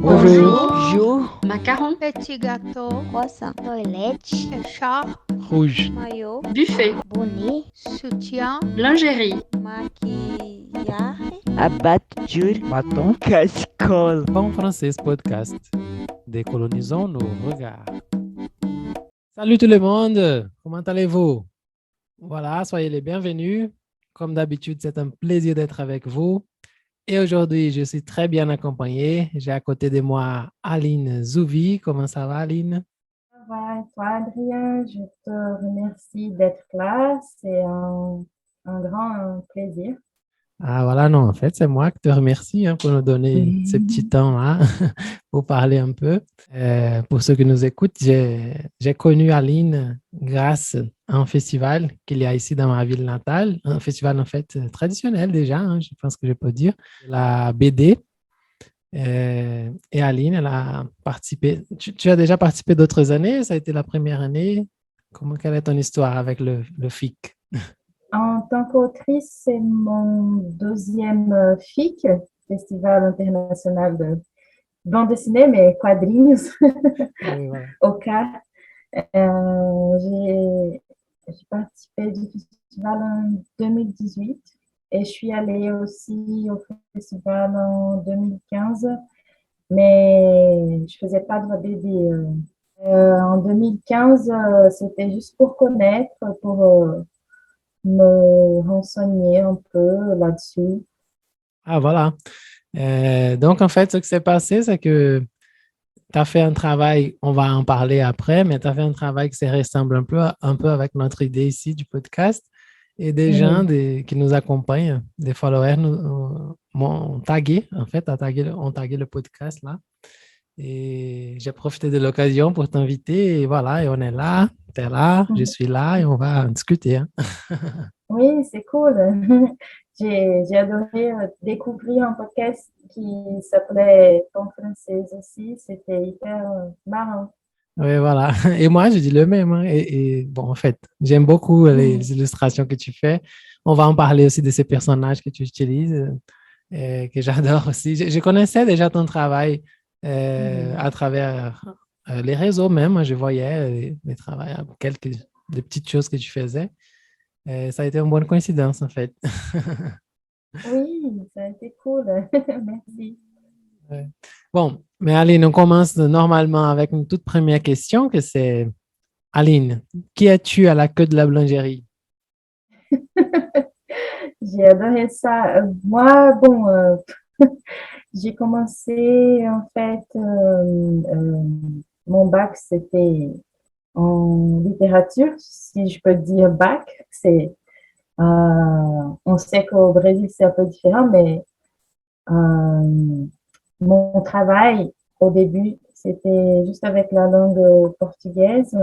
Bonjour. Bonjour. Macaron, Petit gâteau, croissant, Toilette. écharpe, Rouge. maillot, buffet, Bonnet. soutien, lingerie, maquillage, Abat-jour. Bâton. Cascole. Bon français podcast. Décolonisons nos regards. Salut tout le monde. Comment allez-vous? Voilà, soyez les bienvenus. Comme d'habitude, c'est un plaisir d'être avec vous. Et aujourd'hui, je suis très bien accompagné. J'ai à côté de moi Aline Zouvi. Comment ça va, Aline? Ça va, et toi, Adrien, je te remercie d'être là. C'est un grand plaisir. Ah voilà, non, en fait, c'est moi qui te remercie pour nous donner ce petit temps-là pour parler un peu. Pour ceux qui nous écoutent, j'ai connu Aline grâce à un festival qu'il y a ici dans ma ville natale, un festival en fait traditionnel déjà, je pense que je peux dire, la BD. Et Aline, elle a participé. Tu as déjà participé d'autres années? Ça a été la première année. Quelle est ton histoire avec le FIC? En tant qu'autrice, c'est mon deuxième FIC, Festival international de bande dessinée, mais quadrinhos, Oui, voilà. au cas. J'ai participé du festival en 2018 et je suis allée aussi au festival en 2015, mais je faisais pas de BD. En 2015, c'était juste pour connaître, pour me renseigner un peu là-dessus. Ah, voilà. Donc, en fait, ce qui s'est passé, c'est que tu as fait un travail, on va en parler après, mais tu as fait un travail qui se ressemble un peu avec notre idée ici du podcast. Et des gens qui nous accompagnent, des followers, m'ont tagué, en fait, ont tagué le podcast là. Et j'ai profité de l'occasion pour t'inviter. Et voilà, et on est là, tu es là, je suis là et on va en discuter. Oui, c'est cool. J'ai adoré découvrir un podcast qui s'appelait Ton française aussi. C'était hyper marrant. Oui, voilà. Et moi, je dis le même. Et bon, en fait, j'aime beaucoup les illustrations que tu fais. On va en parler aussi de ces personnages que tu utilises, que j'adore aussi. Je connaissais déjà ton travail à travers les réseaux même. Je voyais les travaux, quelques des petites choses que tu faisais. Ça a été une bonne coïncidence, en fait. Oui, ça a été cool. Merci. Ouais. Bon, mais Aline, on commence normalement avec une toute première question, que c'est, Aline, qui es-tu à la queue de la boulangerie? J'ai adoré ça. Moi, bon, j'ai commencé en fait, mon bac, c'était en littérature, si je peux dire bac. On sait qu'au Brésil, c'est un peu différent, mais mon travail au début, c'était juste avec la langue portugaise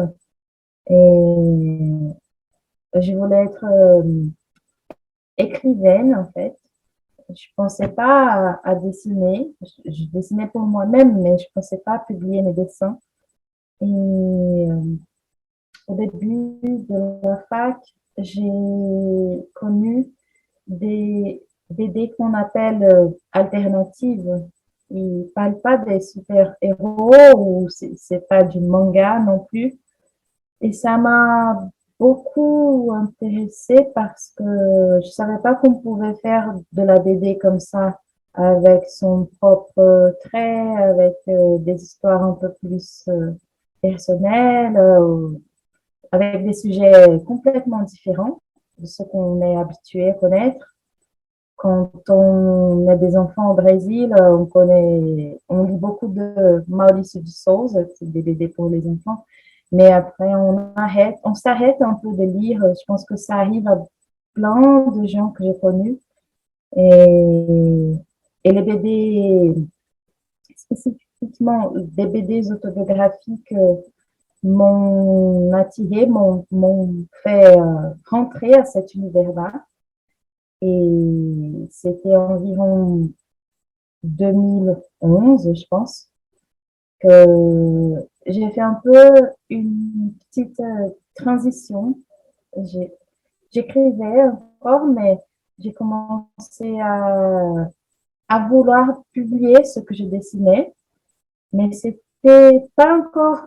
et je voulais être écrivaine en fait. Je pensais pas à dessiner. Je dessinais pour moi-même, mais je pensais pas publier mes dessins. Et au début de la fac, j'ai connu des BD qu'on appelle alternatives. Ils ne parlent pas des super-héros ou c'est pas du manga non plus. Et ça m'a beaucoup intéressée parce que je savais pas qu'on pouvait faire de la BD comme ça, avec son propre trait, avec des histoires un peu plus personnelles, avec des sujets complètement différents de ce qu'on est habitué à connaître. Quand on a des enfants au Brésil, on lit beaucoup de Maurício de Souza, c'est des BD pour les enfants. Mais après, on s'arrête un peu de lire. Je pense que ça arrive à plein de gens que j'ai connus. Et, et les BD, spécifiquement des BD autobiographiques, m'ont attiré, m'ont fait rentrer à cet univers-là. Et c'était environ 2011, je pense, que j'ai fait un peu une petite transition. J'écrivais encore, mais j'ai commencé à vouloir publier ce que je dessinais. mais c'était pas encore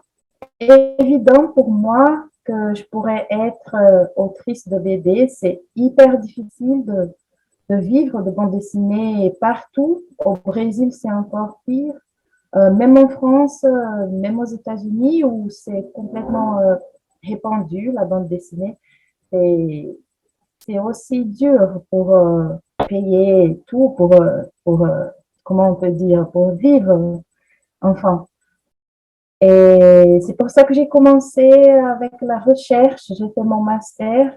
évident pour moi que je pourrais être autrice de BD. C'est hyper difficile de vivre de bande dessinée partout. Au Brésil, c'est encore pire. Même en France, même aux États-Unis, où c'est complètement répandu, la bande dessinée, c'est aussi dur pour payer tout, comment on peut dire, pour vivre, enfin. Et c'est pour ça que j'ai commencé avec la recherche. J'ai fait mon master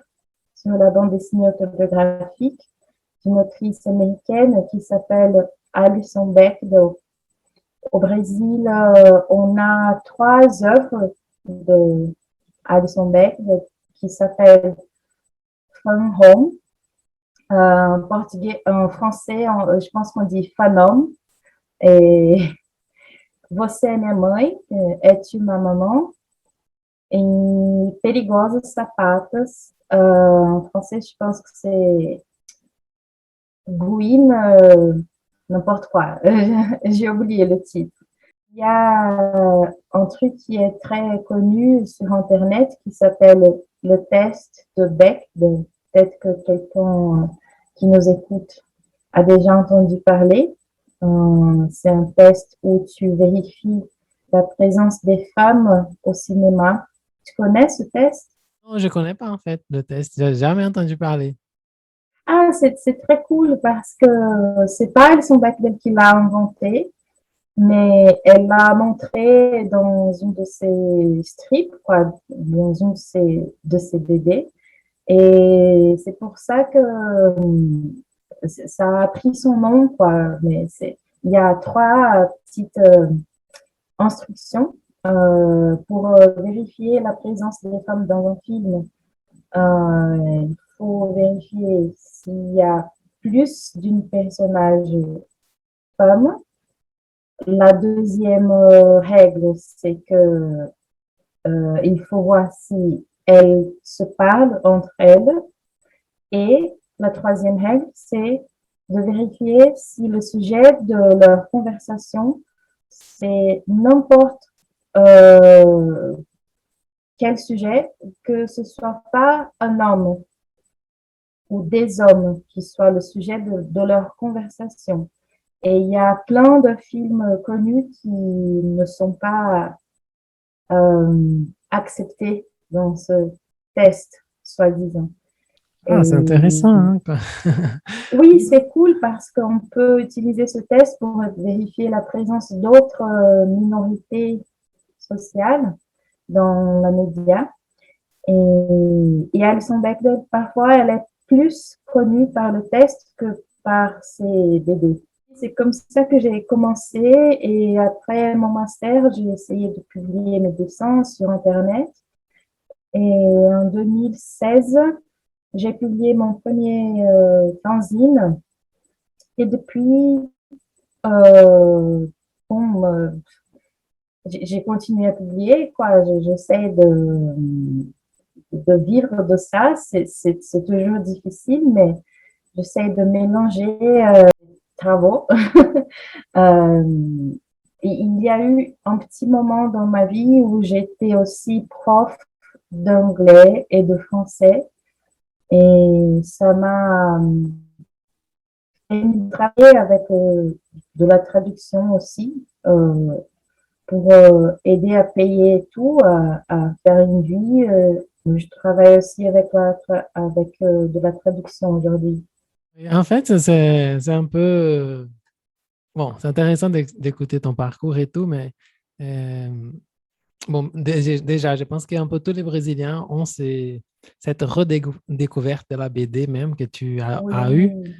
sur la bande dessinée autobiographique d'une autrice américaine qui s'appelle Alison Bechdel. Au Brésil, on a 3 œuvres de Alison Bechdel qui s'appellent Fun Home. En portugais, en français, je pense qu'on dit Fanom. Et Você é minha mãe, Es-tu ma maman? Et Perigosas Sapatas. En français, je pense que c'est Gouine, n'importe quoi. J'ai oublié le titre. Il y a un truc qui est très connu sur Internet qui s'appelle le test de Bechdel. Peut-être que quelqu'un qui nous écoute a déjà entendu parler. C'est un test où tu vérifies la présence des femmes au cinéma. Tu connais ce test? Non, je ne connais pas en fait le test. Je n'ai jamais entendu parler. Ah, c'est très cool parce que c'est pas Alison Bechdel qui l'a inventé, mais elle l'a montré dans une de ses strips, quoi, dans une de ses BD. Et c'est pour ça que ça a pris son nom, quoi. Mais il y a 3 petites instructions pour vérifier la présence des femmes dans un film. Il faut vérifier s'il y a plus d'une personnage femme. La deuxième règle, c'est que il faut voir si elles se parlent entre elles. Et la troisième règle, c'est de vérifier si le sujet de leur conversation, c'est n'importe quel sujet, que ce soit pas un homme ou des hommes qui soient le sujet de leur conversation. Et il y a plein de films connus qui ne sont pas acceptés dans ce test, soi-disant. Ah, c'est intéressant, hein, quoi. Oui, c'est cool parce qu'on peut utiliser ce test pour vérifier la présence d'autres minorités sociales dans la média. Et Alison Bechdel, parfois, elle est plus connue par le test que par ses bébés. C'est comme ça que j'ai commencé et après mon master, j'ai essayé de publier mes dessins sur Internet. Et en 2016, j'ai publié mon premier fanzine. Et depuis, j'ai continué à publier, quoi. J'essaie de vivre de ça. C'est toujours difficile, mais j'essaie de mélanger travaux. Il y a eu un petit moment dans ma vie où j'étais aussi prof d'anglais et de français. Et ça m'a travaillé avec de la traduction aussi pour aider à payer tout, à faire une vie. Je travaille aussi avec de la traduction aujourd'hui. En fait, c'est un peu... Bon, c'est intéressant d'écouter ton parcours et tout, mais bon, déjà, je pense qu'un peu tous les Brésiliens ont cette redécouverte de la BD même que tu as eue. Oui,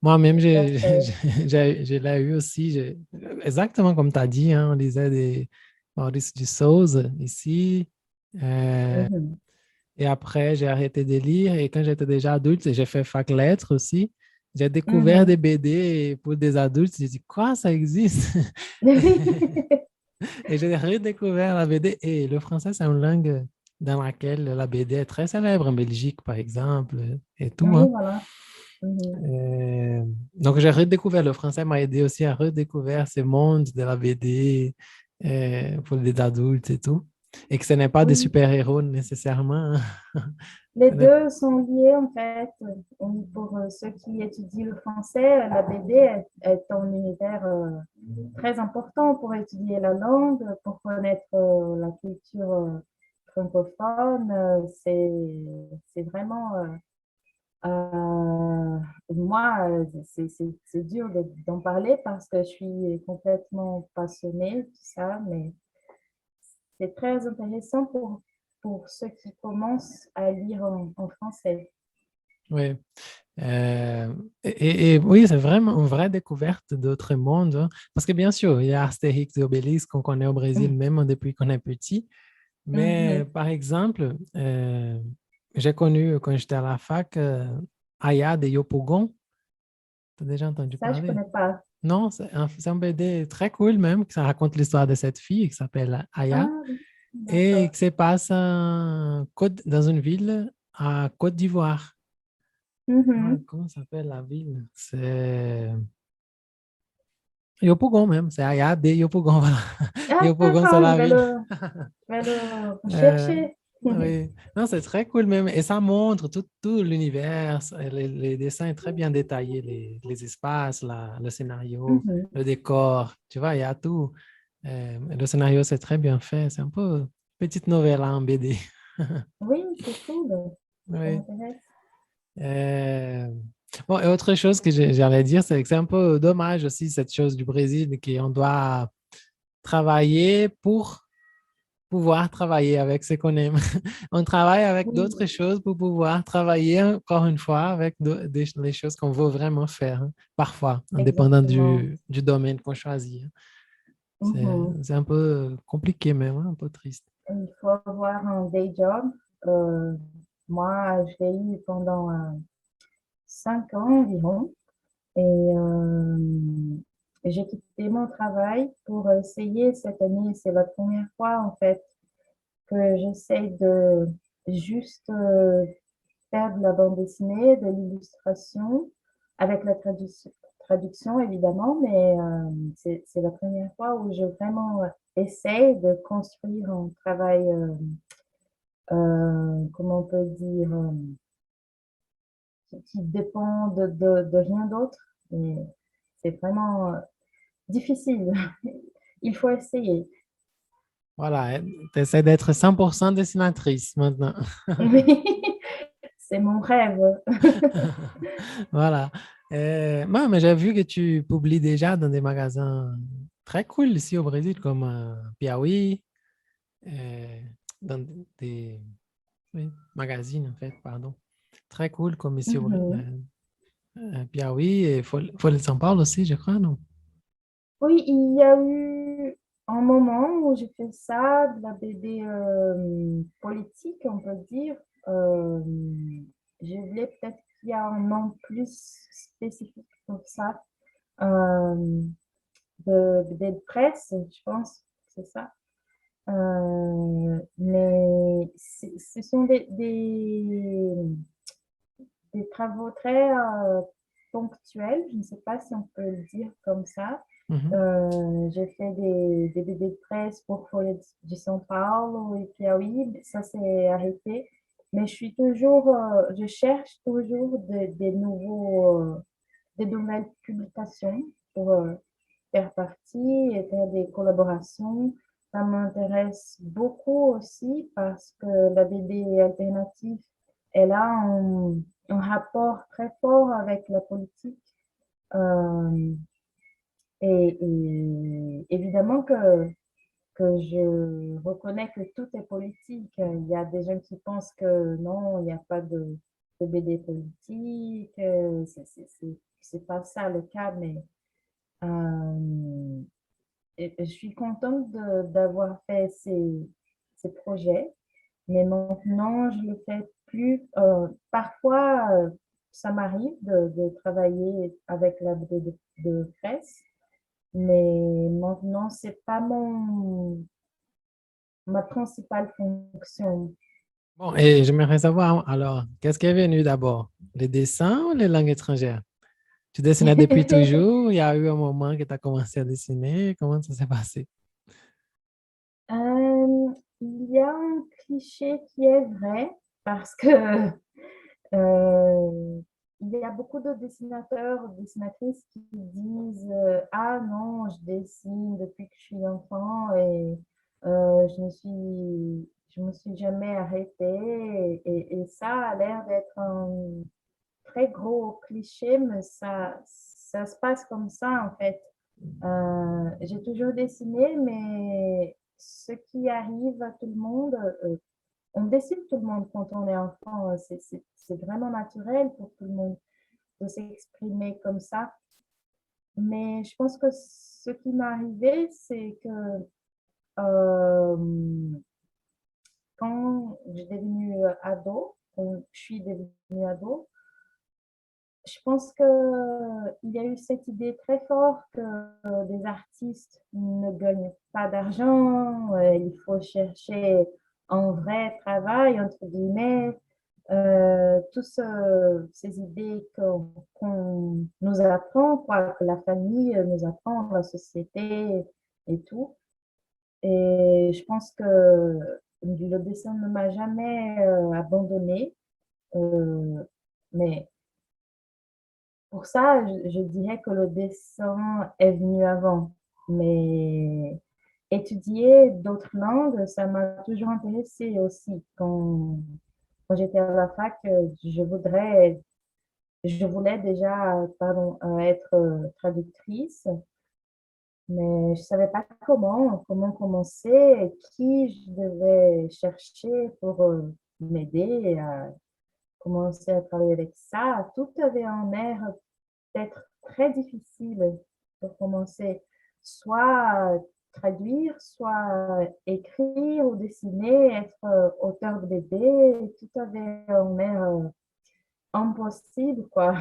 Moi-même, tout à fait. je l'ai eu aussi. Exactement comme tu as dit, hein, on lisait des Maurice de Souza ici. Mhm. Et après, j'ai arrêté de lire. Et quand j'étais déjà adulte, j'ai fait fac lettres aussi. J'ai découvert des Mhm. BD pour des adultes. J'ai dit, quoi, ça existe? Et j'ai redécouvert la BD. Et le français, c'est une langue dans laquelle la BD est très célèbre, en Belgique, par exemple, et tout, Oui, hein. voilà. Mhm. Donc, j'ai redécouvert le français, m'a aidé aussi à redécouvrir ce monde de la BD. pour les adultes et tout. Et que ce n'est pas des Oui, super-héros nécessairement. les Ce n'est- deux sont liés en fait. Pour ceux qui étudient le français, la BD est un univers très important pour étudier la langue, pour connaître la culture francophone. C'est vraiment, moi, c'est dur d'en parler parce que je suis complètement passionnée de ça, mais c'est très intéressant pour ceux qui commencent à lire en français. Oui. Et oui, c'est vraiment une vraie découverte d'autres mondes, hein. Parce que bien sûr, il y a Astérix et Obélix qu'on connaît au Brésil même depuis qu'on est petit. Mais Mhm. par exemple, j'ai connu quand j'étais à la fac Aya de Yopougon. Tu as déjà entendu Ça, je parler? connais pas. Non, c'est un BD très cool même, qui ça raconte l'histoire de cette fille qui s'appelle Aya Ah, oui, et d'accord. qui se passe dans une ville à Côte d'Ivoire. Ah, Mhm. comment s'appelle la ville? C'est Yopougon même, c'est Aya de Yopougon, voilà. Ah, Yopougon, c'est d'accord, la ville. je vais le Euh, rechercher. oui, non, c'est très cool même. Et ça montre tout l'univers. Les dessins sont très bien détaillés, les espaces, le scénario, Mhm. le décor. Tu vois, il y a tout. Le scénario, c'est très bien fait. C'est un peu une petite novella en BD. Oui, c'est cool. Ça Oui. m'intéresse. Euh, Bon, et autre chose que j'allais dire, c'est que c'est un peu dommage aussi, cette chose du Brésil, qu'on doit travailler pour pouvoir travailler avec ce qu'on aime. On travaille avec d'autres Oui, choses pour pouvoir travailler encore une fois avec les choses qu'on veut vraiment faire, hein, parfois, en dépendant exactement. du domaine qu'on choisit, hein. Mhm. C'est un peu compliqué même, hein, un peu triste. Il faut avoir un day job. Euh, Moi, je l'ai eu pendant 5 ans environ. Et j'ai quitté mon travail pour essayer cette année. C'est la première fois, en fait, que j'essaie de juste faire de la bande dessinée, de l'illustration, avec la traduction évidemment, mais c'est la première fois où je vraiment essaie de construire un travail, comment on peut dire, qui dépend de rien d'autre. Et c'est vraiment difficile. Il faut essayer. Voilà, tu essaies d'être 100% dessinatrice maintenant. Oui, c'est mon rêve. Voilà. Moi, mais j'ai vu que tu publies déjà dans des magasins très cool ici au Brésil, comme Piauí, euh, dans des oui, magazines, en fait, pardon. Très cool, comme ici au Mhm. Piauí, et Folha de São Paulo aussi, je crois, non? Oui, il y a eu un moment où j'ai fait ça, de la BD politique, on peut dire. Euh, je voulais peut-être qu'il y a un nom plus spécifique pour ça. Euh, de BD de presse, je pense, c'est ça. Mais ce sont des travaux très ponctuels, je ne sais pas si on peut le dire comme ça. Mhm. J'ai fait des BD de presse pour Folha de São Paulo et Piauí, ça s'est arrêté. Mais je cherche toujours des nouvelles publications pour faire partie et faire des collaborations. Ça m'intéresse beaucoup aussi parce que la BD alternative, elle a un rapport très fort avec la politique. Euh, et évidemment que je reconnais que tout est politique. Il y a des gens qui pensent que non, il n'y a pas de BD politique. C'est pas ça le cas, mais euh, je suis contente d'avoir fait ces projets. Mais maintenant, je le fais plus. Parfois, ça m'arrive de travailler avec la BD de presse, mais maintenant, c'est pas ma principale fonction. Bon, et j'aimerais savoir, alors, qu'est-ce qui est venu d'abord? Les dessins ou les langues étrangères? Tu dessinais depuis toujours? Il y a eu un moment que tu as commencé à dessiner? Comment ça s'est passé? Il y a un cliché qui est vrai parce que il y a beaucoup de dessinateurs, dessinatrices qui disent ah non, je dessine depuis que je suis enfant et je me suis jamais arrêtée et ça a l'air d'être un très gros cliché, mais ça se passe comme ça en fait. J'ai toujours dessiné, mais ce qui arrive à tout le monde, on dessine tout le monde quand on est enfant, c'est vraiment naturel pour tout le monde de s'exprimer comme ça. Mais je pense que ce qui m'est arrivé, c'est que euh, quand j'ai devenu ado, quand je suis devenue ado, je pense que il y a eu cette idée très forte que des artistes ne gagnent pas d'argent, il faut chercher un vrai travail, entre guillemets, tous ces idées qu'on nous apprend, quoi, que la famille nous apprend, la société et tout. Et je pense que le dessin ne m'a jamais abandonnée. Mais pour ça, je dirais que le dessin est venu avant. Mais étudier d'autres langues, ça m'a toujours intéressée aussi. Quand j'étais à la fac, je voulais déjà, pardon, être traductrice, mais je savais pas comment commencer, qui je devais chercher pour m'aider à commencer à travailler avec ça. Tout avait un air d'être très difficile pour commencer, soit traduire, soit écrire ou dessiner, être auteur de BD, tout avait un air impossible, quoi.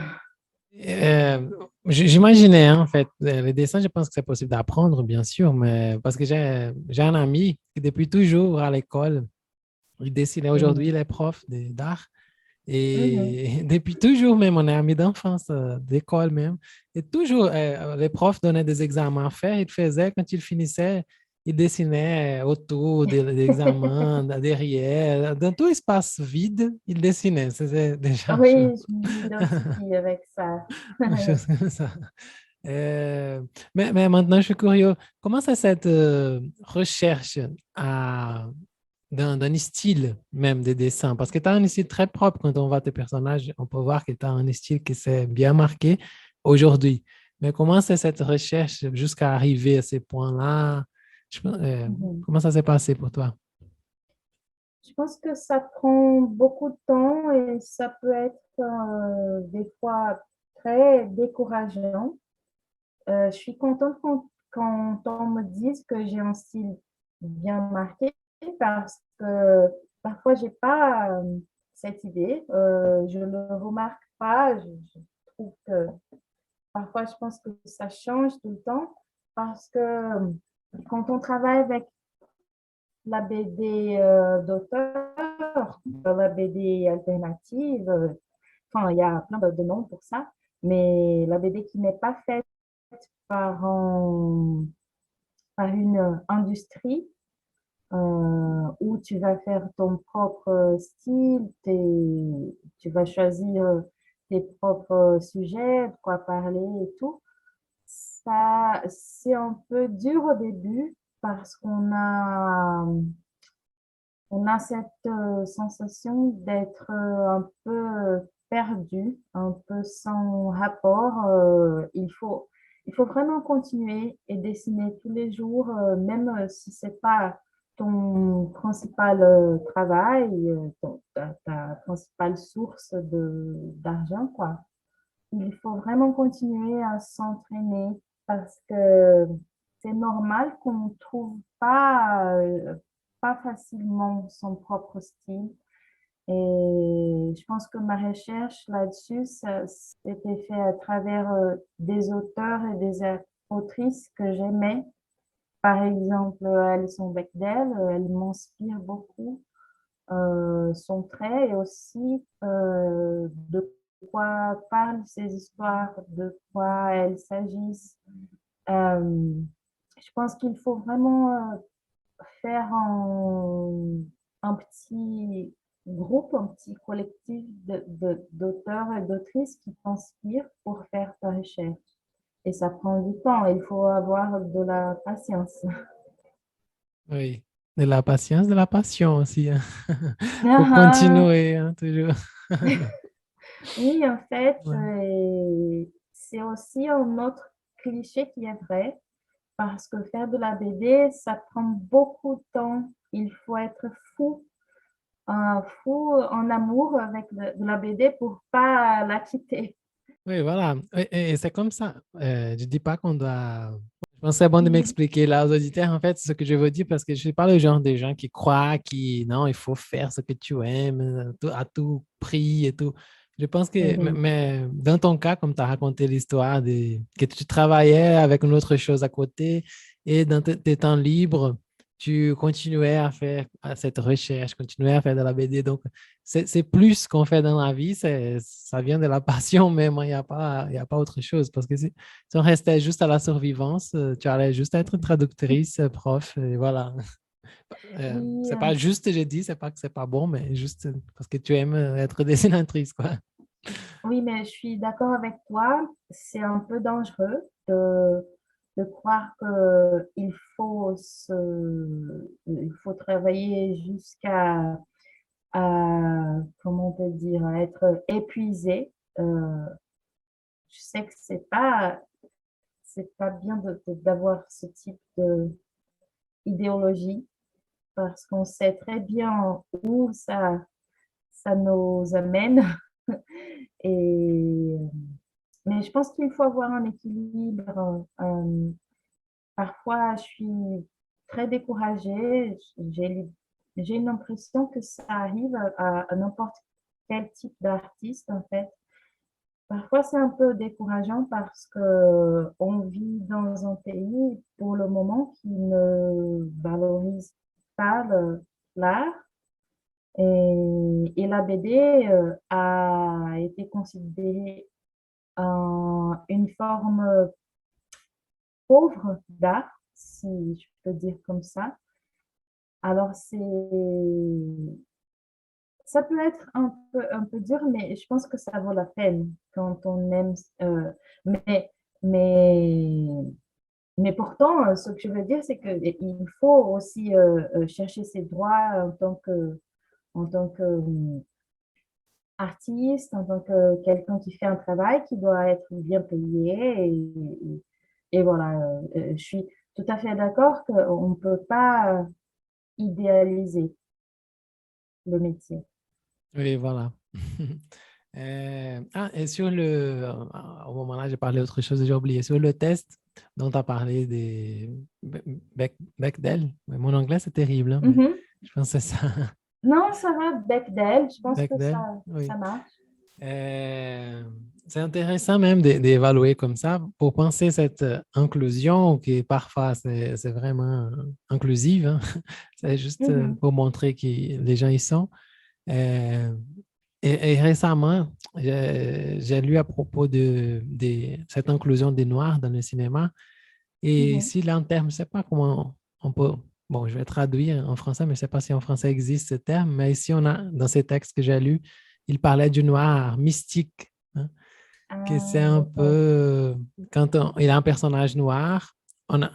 J'imaginais, hein, en fait, les dessins, je pense que c'est possible d'apprendre, bien sûr, mais parce que j'ai un ami qui, depuis toujours à l'école, il dessinait aujourd'hui, Mhm. il est prof d'art. Mhm. Et depuis toujours, même, on est amis d'enfance, d'école même. Et toujours, les profs donnaient des examens à faire. Il faisait, quand il finissait, il dessinait autour de l'examen, derrière, dans tout espace vide, il dessinait. C'était déjà Oui, je m'identifie avec ça. une chose comme ça. Euh, mais maintenant, je suis curieux. Comment c'est cette recherche à d'un style même de dessin, parce que tu as un style très propre quand on voit tes personnages, on peut voir que tu as un style qui s'est bien marqué aujourd'hui. Mais comment c'est cette recherche jusqu'à arriver à ces points-là? Mhm. Comment ça s'est passé pour toi? Je pense que ça prend beaucoup de temps et ça peut être des fois très décourageant. Je suis contente quand on me dise que j'ai un style bien marqué parce que parfois j'ai pas cette idée. Je ne le remarque pas. Je trouve que parfois je pense que ça change tout le temps parce que quand on travaille avec la BD d'auteur, la BD alternative, enfin il y a plein de noms pour ça, mais la BD qui n'est pas faite par par une industrie où tu vas faire ton propre style, tu vas choisir tes propres sujets, de quoi parler et tout. Ça, c'est un peu dur au début parce on a cette sensation d'être un peu perdu, un peu sans rapport. Il faut vraiment continuer et dessiner tous les jours, même si c'est pas ton principal travail, ta principale source d'argent, quoi. Il faut vraiment continuer à s'entraîner parce que c'est normal qu'on ne trouve pas facilement son propre style. Et je pense que ma recherche là-dessus, ça c'était fait à travers des auteurs et des autrices que j'aimais. Par exemple, Alison Bechdel, elle m'inspire beaucoup son trait et aussi de quoi parlent ces histoires, de quoi elles s'agissent. Euh, je pense qu'il faut vraiment faire un petit groupe, un petit collectif d'auteurs et d'autrices qui t'inspirent pour faire ta recherche. Et ça prend du temps, il faut avoir de la patience. Oui, de la patience, de la passion aussi, hein. Faut Ah, continuer, hein, toujours. oui, en fait, Ouais. c'est aussi un autre cliché qui est vrai, parce que faire de la BD, ça prend beaucoup de temps. Il faut être fou en amour avec de la BD pour pas la quitter. Oui, voilà. Et c'est comme ça. Je dis pas qu'on doit. Je pense que c'est bon de Mhm. m'expliquer là aux auditeurs, en fait, ce que je veux dire, parce que je suis pas le genre de gens qui croient qui, non, il faut faire ce que tu aimes à tout prix et tout. Je pense que, Mhm. mais dans ton cas, comme tu as raconté l'histoire de que tu travaillais avec une autre chose à côté et dans tes temps libres, tu continuais à faire cette recherche, continuais à faire de la BD. Donc, c'est plus ce qu'on fait dans la vie, ça vient de la passion même, hein. Il y a pas autre chose. Parce que si on restait juste à la survivance, tu allais juste être traductrice, prof, et voilà. Oui, C'est pas juste, j'ai dit, c'est pas que c'est pas bon, mais juste parce que tu aimes être dessinatrice, quoi. oui, mais je suis d'accord avec toi. C'est un peu dangereux de croire il faut travailler comment on peut dire, à être épuisé. Euh, je sais que c'est pas bien d'avoir ce type d'idéologie parce qu'on sait très bien où ça nous amène. Et, mais je pense qu'il faut avoir un équilibre. Parfois, je suis très découragée. J'ai une impression que ça arrive à n'importe quel type d'artiste, en fait. Parfois, c'est un peu décourageant parce que on vit dans un pays pour le moment qui ne valorise pas l'art et la BD a été considérée une forme pauvre d'art, si je peux dire comme ça. Alors, ça peut être un peu dur, mais je pense que ça vaut la peine quand on aime. Mais, mais, mais pourtant, ce que je veux dire, c'est qu'il faut aussi chercher ses droits en tant que artiste, en tant que quelqu'un qui fait un travail qui doit être bien payé. Et voilà, je suis tout à fait d'accord qu'on ne peut pas idéaliser le métier. Oui, voilà. Et sur au moment-là, j'ai parlé d'autre chose, j'ai oublié. Sur le test dont tu as parlé des Bechdel, mais mon anglais c'est terrible, hein, mais Mhm. je pense que c'est ça. Non, ça va, Bechdel, je pense que Bechdel, ça oui. marche. Euh, c'est intéressant même d'évaluer comme ça pour penser cette inclusion qui parfois c'est vraiment inclusive, hein. C'est juste Mhm. pour montrer que les gens y sont. Euh, et récemment, j'ai lu à propos de cette inclusion des Noirs dans le cinéma. Et Mhm. ici, là, en termes, je ne sais pas comment on peut. Bon, je vais traduire en français, mais je ne sais pas si en français existe ce terme. Mais ici, on a, dans ces textes que j'ai lus, il parlait du noir mystique, hein, que c'est Ah, un d'accord. peu. Quand il a un personnage noir,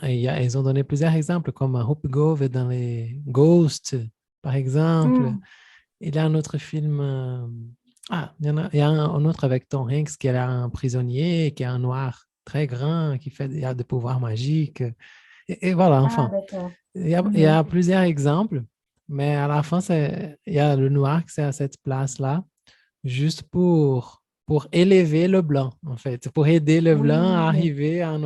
ils ont donné plusieurs exemples, comme Whoopi Goldberg dans les Ghosts, par exemple. Hmm. Il y a un autre film. Il y a un autre avec Tom Hanks qui est là, un prisonnier, qui est un noir très grand, il a des pouvoirs magiques. Et voilà, Ah, enfin, d'accord. il y Mhm. a plusieurs exemples, mais à la fin, il y a le noir qui est à cette place-là, juste pour élever le blanc, en fait, pour aider le blanc à Oui. arriver à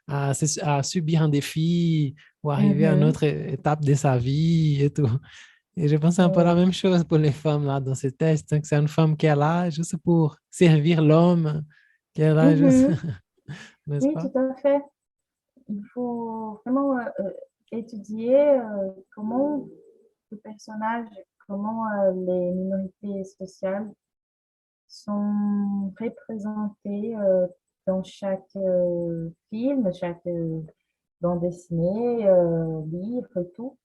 à subir un défi ou arriver à une Mhm. autre étape de sa vie et tout. Et je pense que c'est un peu la Oui. même chose pour les femmes là dans ces tests, hein, que c'est une femme qui est là juste pour servir l'homme, qui est là juste, Mhm. n'est-ce Oui, pas? tout à fait. Il faut vraiment étudier comment le personnage, comment les minorités sociales sont représentées dans chaque film, chaque bande dessinée, livres et tout,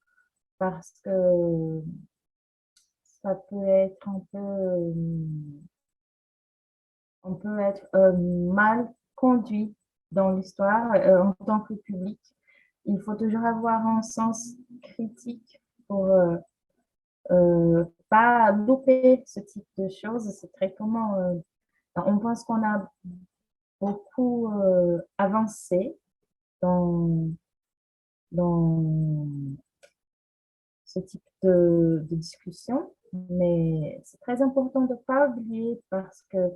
parce que ça peut être un peu, on peut être mal conduit dans l'histoire en tant que public. Il faut toujours avoir un sens critique pour pas louper ce type de choses. C'est très comment on pense qu'on a beaucoup avancé dans, dans ce type de discussion, mais c'est très important de ne pas oublier parce que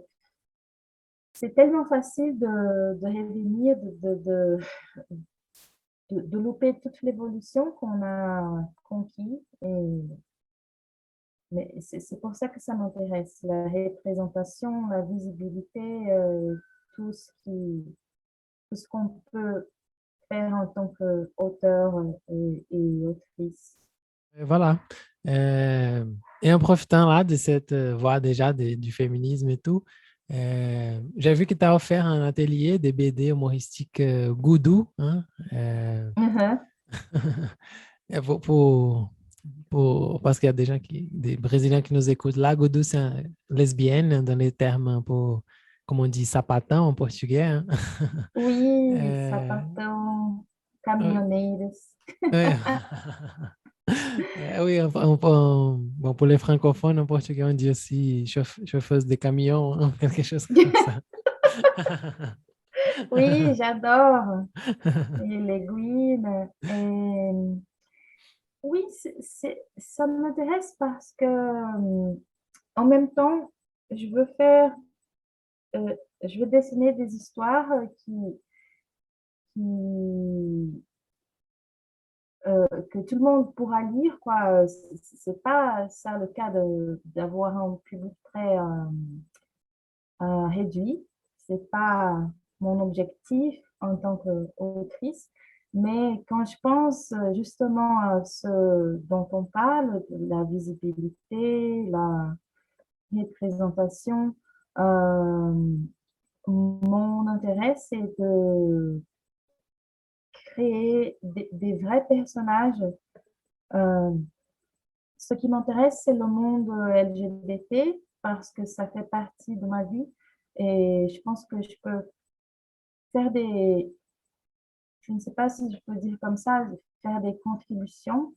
c'est tellement facile de revenir, de louper toute l'évolution qu'on a conquis. Mais c'est pour ça que ça m'intéresse, la représentation, la visibilité, tout ce tout ce qu'on peut faire en tant qu'auteur et autrice. Voilà. Et en profitant là de cette voie déjà du féminisme et tout, j'ai vu que tu as offert un atelier des BD humoristiques Goudou, hein, Mhm. et parce qu'il y a des gens des Brésiliens qui nous écoutent là. Goudou, c'est lesbienne dans les termes un peu, comme on dit, sapatão en portugais, hein. Oui, Euh, sapatão, ouais, caminhoneiros. ouais. Oui, bon, pour les francophones, en portugais, on dit aussi chauffeuse de camion, hein, quelque chose comme ça. Oui, j'adore. Et l'aiguille. Et oui, ça m'intéresse parce que en même temps, je veux faire, je veux dessiner des histoires qui, que tout le monde pourra lire, quoi. C'est pas ça le cas d'avoir un public très réduit. C'est pas mon objectif en tant qu'autrice. Mais quand je pense justement à ce dont on parle, la visibilité, la représentation, euh, mon intérêt, c'est de créer des vrais personnages. Euh, Ce qui m'intéresse, c'est le monde LGBT parce que ça fait partie de ma vie et je pense que je peux faire je ne sais pas si je peux dire comme ça, faire des contributions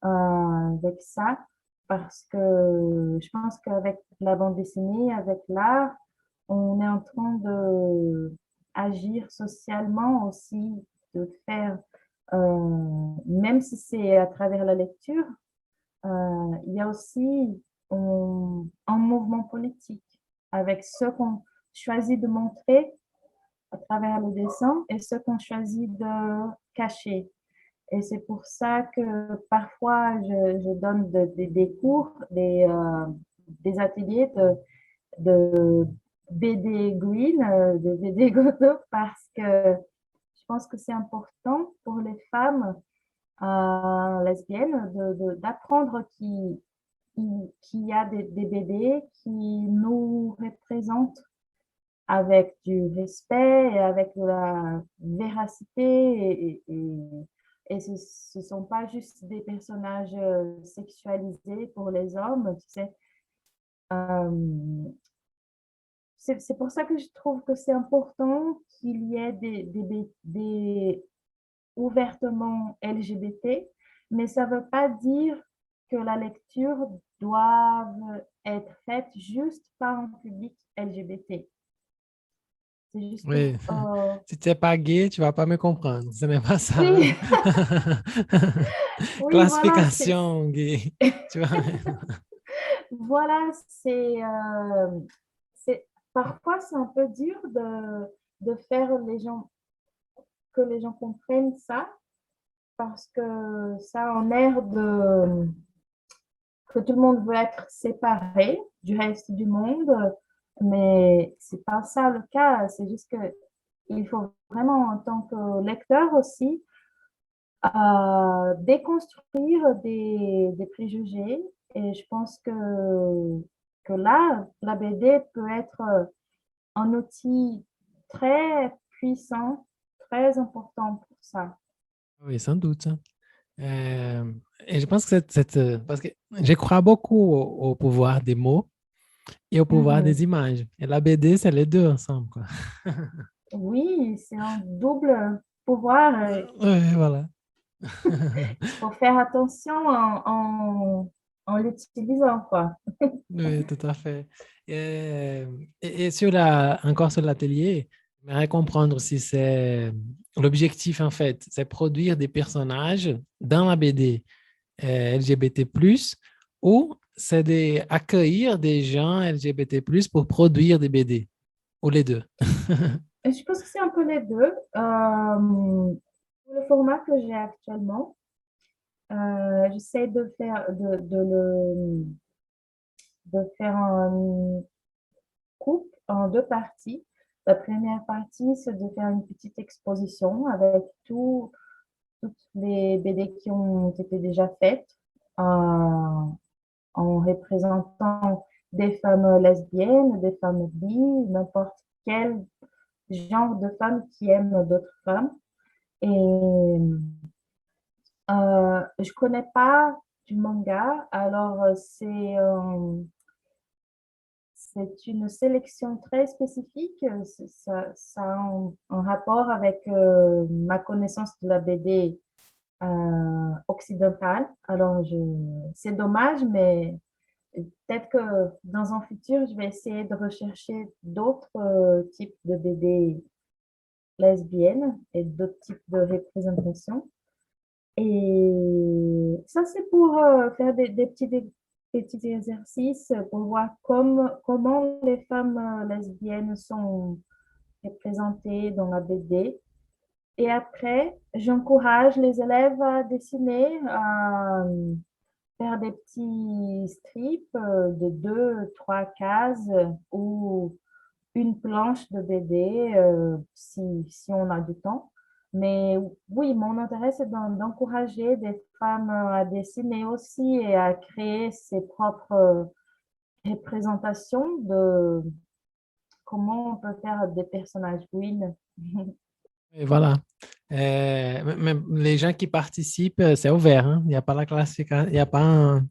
avec ça parce que je pense qu'avec la bande dessinée, avec l'art, on est en train de agir socialement aussi, de faire, même si c'est à travers la lecture, il y a aussi un mouvement politique avec ce qu'on choisit de montrer à travers le dessin et ce qu'on choisit de cacher. Et c'est pour ça que parfois je donne des cours, des ateliers de BD Green, de BD Godot, parce que je pense que c'est important pour les femmes lesbiennes d'apprendre qu'il y a des BD qui nous représentent avec du respect et avec de la véracité et ce ne sont pas juste des personnages sexualisés pour les hommes, tu sais. C'est pour ça que je trouve que c'est important qu'il y ait des ouvertement LGBT, mais ça ne veut pas dire que la lecture doit être faite juste par un public LGBT. C'est juste Oui, pour... si tu n'es pas gay, tu ne vas pas me comprendre. Ce n'est pas ça, Oui, hein. oui, voilà, Classification gay. Tu vois? voilà, parfois c'est un peu dur de faire que les gens comprennent ça, parce que ça a un air que tout le monde veut être séparé du reste du monde, mais c'est pas ça le cas. C'est juste que il faut vraiment, en tant que lecteur aussi, déconstruire des préjugés. Et je pense que là, la BD peut être un outil très puissant, très important pour ça. Oui, sans doute, hein. Et je pense que parce que je crois beaucoup au pouvoir des mots et au pouvoir Mhm. des images. Et la BD, c'est les deux ensemble, quoi. Oui, c'est un double pouvoir. Oui, voilà. Il faut faire attention en l'utilisant, quoi. Oui, tout à fait. Et, et encore sur l'atelier, j'aimerais comprendre si c'est l'objectif, en fait, c'est produire des personnages dans la BD LGBT+, ou c'est accueillir des gens LGBT+, pour produire des BD, ou les deux. Et je pense que c'est un peu les deux. Pour le format que j'ai actuellement, j'essaie de faire un coupe en deux parties. La première partie, c'est de faire une petite exposition avec toutes les BD qui ont été déjà faites en représentant des femmes lesbiennes, des femmes bi, n'importe quel genre de femmes qui aiment d'autres femmes. Et je connais pas du manga, alors c'est une sélection très spécifique. Ça a un rapport avec ma connaissance de la BD occidentale. Alors, c'est dommage, mais peut-être que dans un futur, je vais essayer de rechercher d'autres types de BD lesbiennes et d'autres types de représentations. Et ça, c'est pour faire des petits exercices pour voir comment les femmes lesbiennes sont représentées dans la BD. Et après, j'encourage les élèves à dessiner, à faire des petits strips de deux, trois cases ou une planche de BD si on a du temps. Mais oui, mon intérêt, c'est d'encourager des femmes à dessiner aussi et à créer ses propres représentations de comment on peut faire des personnages queer. Et voilà. Mais les gens qui participent, c'est ouvert, hein. Il n'y a pas la classification, il n'y a pas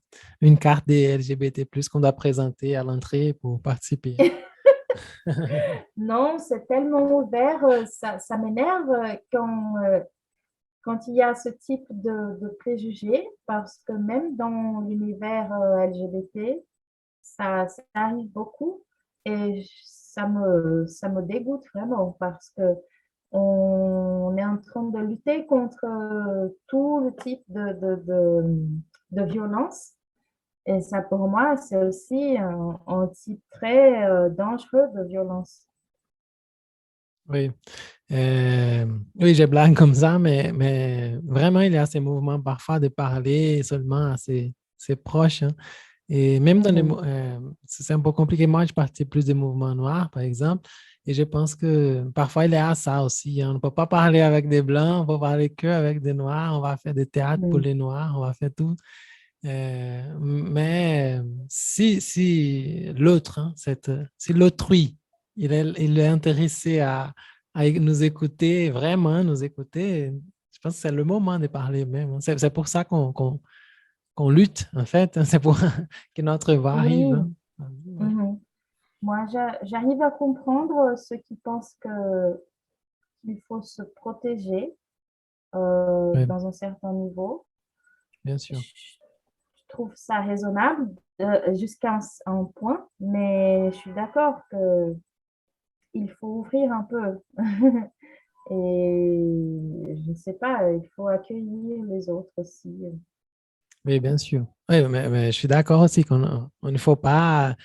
une carte des LGBT+, qu'on doit présenter à l'entrée pour participer. Non, c'est tellement ouvert, ça m'énerve quand il y a ce type de préjugés, parce que même dans l'univers LGBT, ça arrive beaucoup et ça me dégoûte vraiment parce que on est en train de lutter contre tout le type de violence. Et ça, pour moi, c'est aussi un type très dangereux de violence. Oui. Oui, je blague comme ça, mais vraiment, il y a ces mouvements parfois de parler seulement à ses proches, hein. Et même dans Mhm. c'est un peu compliqué. Moi, je participe plus des mouvements noirs, par exemple, et je pense que parfois il y a ça aussi, hein. On ne peut pas parler avec des blancs, on peut parler que avec des noirs. On va faire des théâtres pour Mhm. les noirs, on va faire tout. Mais si l'autre, hein, si l'autrui, il est intéressé à nous écouter, vraiment nous écouter, je pense que c'est le moment de parler même, hein. C'est pour ça qu'on lutte, en fait, hein. C'est pour que notre voix arrive, Oui. hein. Ouais. Mhm. Moi, j'arrive à comprendre ceux qui pensent qu'il faut se protéger Ouais, dans un certain niveau. bien sûr. Je trouve ça raisonnable jusqu'à un point, mais je suis d'accord que il faut ouvrir un peu. Et je ne sais pas, il faut accueillir les autres aussi. Oui, bien sûr. Oui, mais je suis d'accord aussi qu'on ne faut pas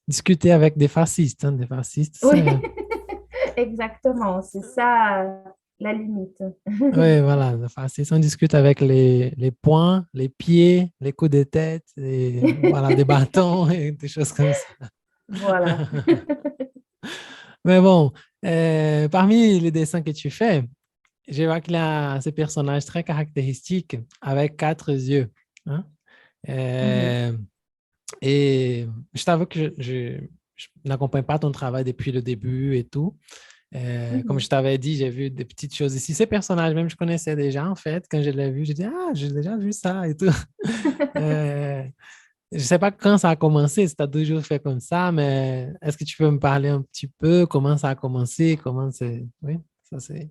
discuter avec des fascistes, hein. Des fascistes, Oui, c'est... exactement, c'est ça la limite. Oui, voilà, le fascisme, on discute avec les poings, les pieds, les coups de tête, et voilà, des bâtons et des choses comme ça. Voilà. Mais bon, parmi les dessins que tu fais, je vois qu'il y a ce personnage très caractéristique avec quatre yeux, hein. Mhm. Euh, et je t'avoue que je n'accompagne pas ton travail depuis le début et tout. Comme je t'avais dit, j'ai vu des petites choses ici. Ces personnages, même, je connaissais déjà, en fait. Quand je l'ai vu, j'ai dit, ah, j'ai déjà vu ça et tout. Euh, je ne sais pas quand ça a commencé, si tu as toujours fait comme ça, mais est-ce que tu peux me parler un petit peu comment ça a commencé, comment c'est... Oui, ça c'est...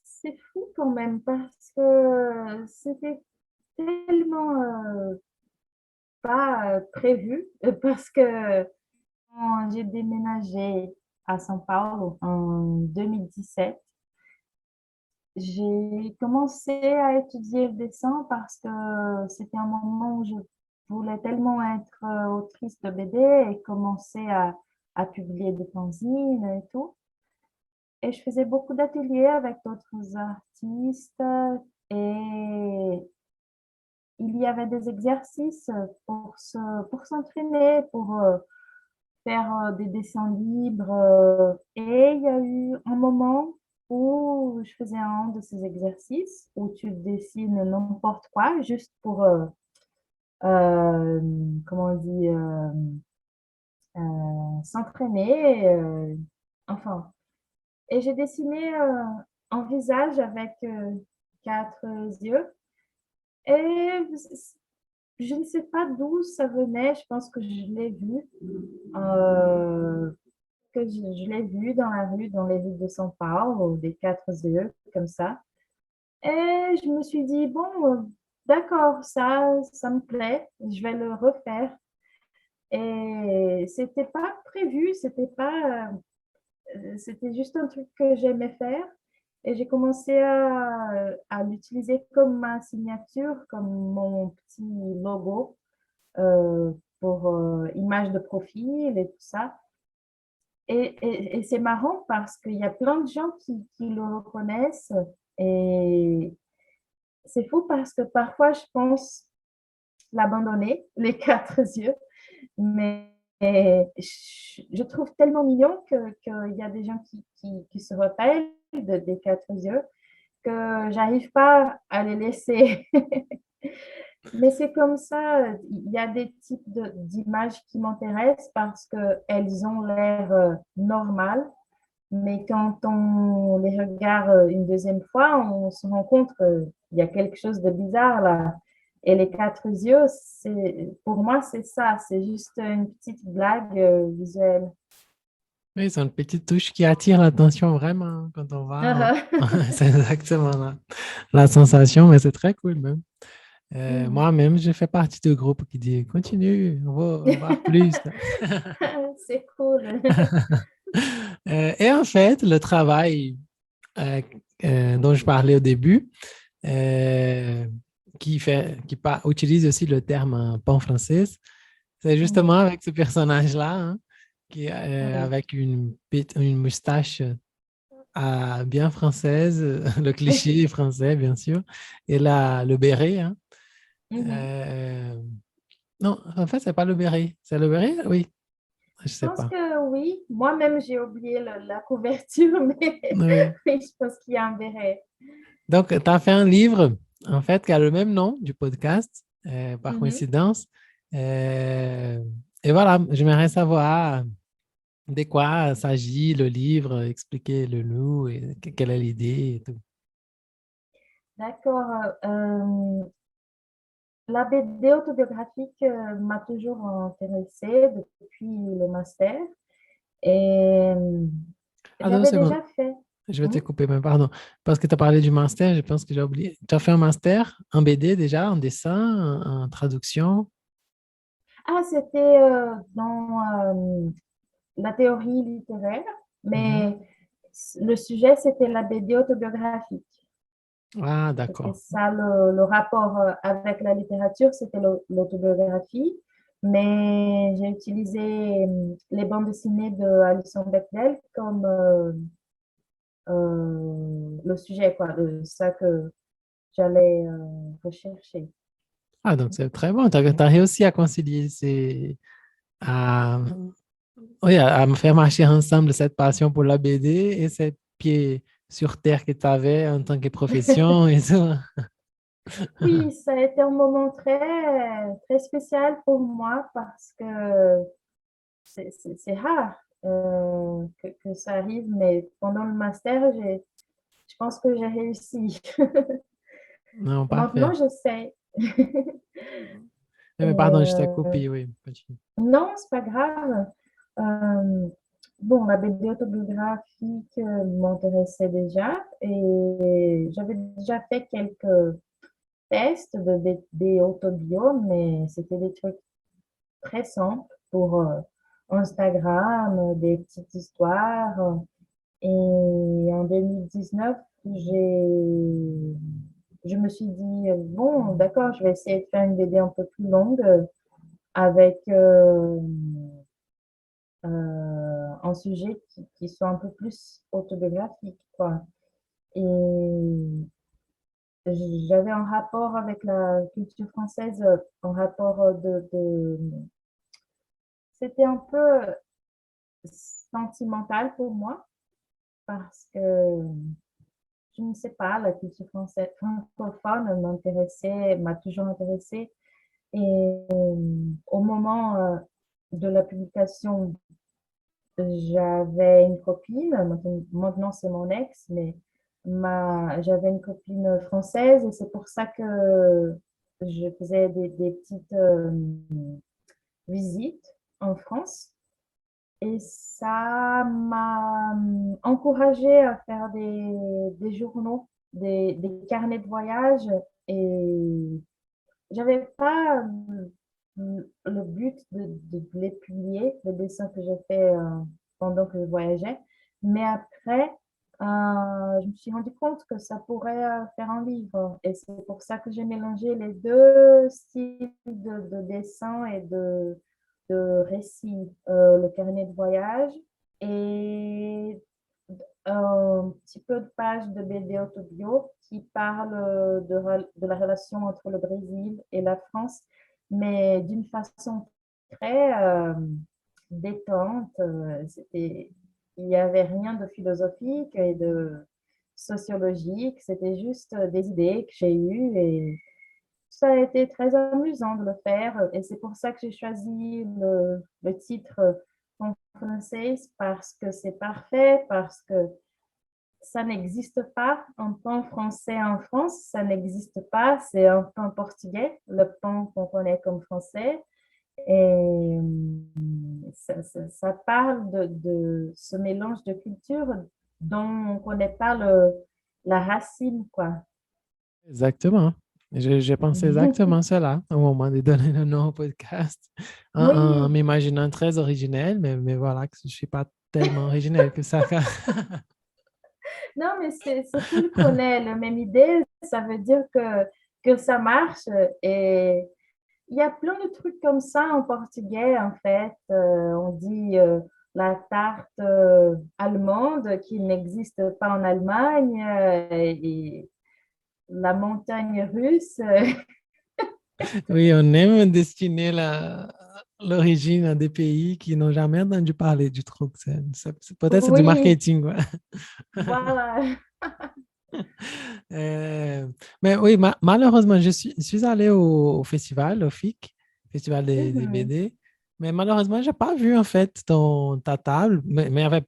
C'est fou quand même parce que c'était tellement pas prévu parce que quand j'ai déménagé à São Paulo en 2017, j'ai commencé à étudier le dessin parce que c'était un moment où je voulais tellement être autrice de BD et commencer à publier des fanzines et tout. Et je faisais beaucoup d'ateliers avec d'autres artistes et il y avait des exercices pour s'entraîner, pour faire des dessins libres. Et il y a eu un moment où je faisais un de ces exercices où tu dessines n'importe quoi, juste pour, comment on dit, s'entraîner. Enfin, et j'ai dessiné un visage avec quatre yeux. Et je ne sais pas d'où ça venait, je pense que je l'ai vu. Euh, je l'ai vu dans la rue, dans les rues de São Paulo, des quatre yeux, comme ça. Et je me suis dit, bon, d'accord, ça me plaît, je vais le refaire. Et c'était pas prévu, c'était juste un truc que j'aimais faire. Et j'ai commencé à l'utiliser comme ma signature, comme mon petit logo euh, pour image de profil et tout ça. Et c'est marrant parce qu'il y a plein de gens qui le reconnaissent et c'est fou parce que parfois je pense l'abandonner, les quatre yeux, mais je trouve tellement mignon qu'il y a des gens qui se rappellent des quatre yeux que j'arrive pas à les laisser. Mais c'est comme ça, il y a des types d'images qui m'intéressent parce qu'elles ont l'air normales, mais quand on les regarde une deuxième fois, on se rend compte qu'il y a quelque chose de bizarre là. Et les quatre yeux, pour moi, c'est ça, c'est juste une petite blague visuelle. Oui, c'est une petite touche qui attire l'attention vraiment quand on va. C'est exactement la sensation, mais c'est très cool même. Moi-même, je fais partie du groupe qui dit continue, on va voir plus. C'est cool. Et en fait, le travail euh, dont je parlais au début, euh, utilise aussi le terme en pan français, c'est justement Mhm. avec ce personnage-là, hein, qui Oui. avec une moustache bien française, le cliché français, bien sûr, et là, le béret. Hein. Mhm. Euh, non, en fait, c'est pas le béret. C'est le béret? Oui, je Je sais pense pas. que oui. Moi-même, j'ai oublié la couverture, mais Oui. oui, je pense qu'il y a un béret. Donc, tu as fait un livre, en fait, qui a le même nom du podcast, par Mhm. coïncidence. Euh, et voilà, j'aimerais savoir de quoi s'agit le livre, expliquer le loup et quelle est l'idée et tout. D'accord. La BD autobiographique m'a toujours intéressée depuis le master et Attends une j'avais seconde, déjà fait. je vais te Hmm? couper, mais pardon. Parce que tu as parlé du master, je pense que j'ai oublié. Tu as fait un master en BD déjà, en dessin, en traduction. Ah, c'était dans la théorie littéraire, Mhm. mais le sujet, c'était la BD autobiographique. Ah, C'était d'accord. ça le rapport avec la littérature, c'était l'autobiographie. Mais j'ai utilisé les bandes dessinées de Alison Bechdel comme le sujet, quoi, de ça que j'allais rechercher. Ah, donc c'est très bon. Tu as réussi à concilier à, oui, à me faire marcher ensemble cette passion pour la BD et cette pied sur terre que tu avais en tant que profession et tout. Oui, ça a été un moment très spécial pour moi parce que c'est rare. que ça arrive, mais pendant le master, je pense que j'ai réussi. Non, Maintenant, parfait. j'essaie. Mais pardon, je t'ai coupé, oui. Continue. Non, c'est pas grave. Bon, la BD autobiographique m'intéressait déjà et j'avais déjà fait quelques tests de BD autobio, mais c'était des trucs très simples pour Instagram, des petites histoires. Et en 2019, je me suis dit, bon, d'accord, je vais essayer de faire une BD un peu plus longue avec un sujet qui soit un peu plus autobiographique, quoi. Et j'avais un rapport avec la culture française, un rapport c'était un peu sentimental pour moi parce que je ne sais pas, la culture française francophone m'a toujours intéressée. Et au moment de la publication, j'avais une copine, maintenant c'est mon ex, mais j'avais une copine française et c'est pour ça que je faisais des petites visites en France. Et ça m'a encouragée à faire des journaux, des carnets de voyage. Et j'avais pas le but de les publier, les dessins que j'ai fait pendant que je voyageais. Mais après, je me suis rendu compte que ça pourrait faire un livre. Et c'est pour ça que j'ai mélangé les deux styles de dessin et de récit. Le carnet de voyage et un petit peu de pages de BD autobio qui parlent de la relation entre le Brésil et la France, mais d'une façon très détente. Il n'y avait rien de philosophique et de sociologique, c'était juste des idées que j'ai eues et ça a été très amusant de le faire. Et c'est pour ça que j'ai choisi le titre en français, parce que c'est parfait, parce que ça n'existe pas. Un pain français en France, ça n'existe pas. C'est un pain portugais, le pain qu'on connaît comme français. Et ça parle de ce mélange de cultures dont on ne connaît pas la racine, quoi. Exactement. J'ai pensé exactement cela au moment de donner le nom au podcast, en Oui, m'imaginant très originel, mais voilà, que je ne suis pas tellement originel que ça. non, mais c'est cool qu'on ait la même idée. Ça veut dire que ça marche. Et il y a plein de trucs comme ça en portugais, en fait. On dit la tarte allemande qui n'existe pas en Allemagne et la montagne russe. Oui, on aime destiner l'origine à des pays qui n'ont jamais entendu parler du truc. Peut-être c'est du Oui, marketing, ouais. voilà. Euh, mais oui, malheureusement, je suis allé au festival, au FIC, Festival des Mhm. BD, mais malheureusement, je n'ai pas vu en fait ta table, mais il y avait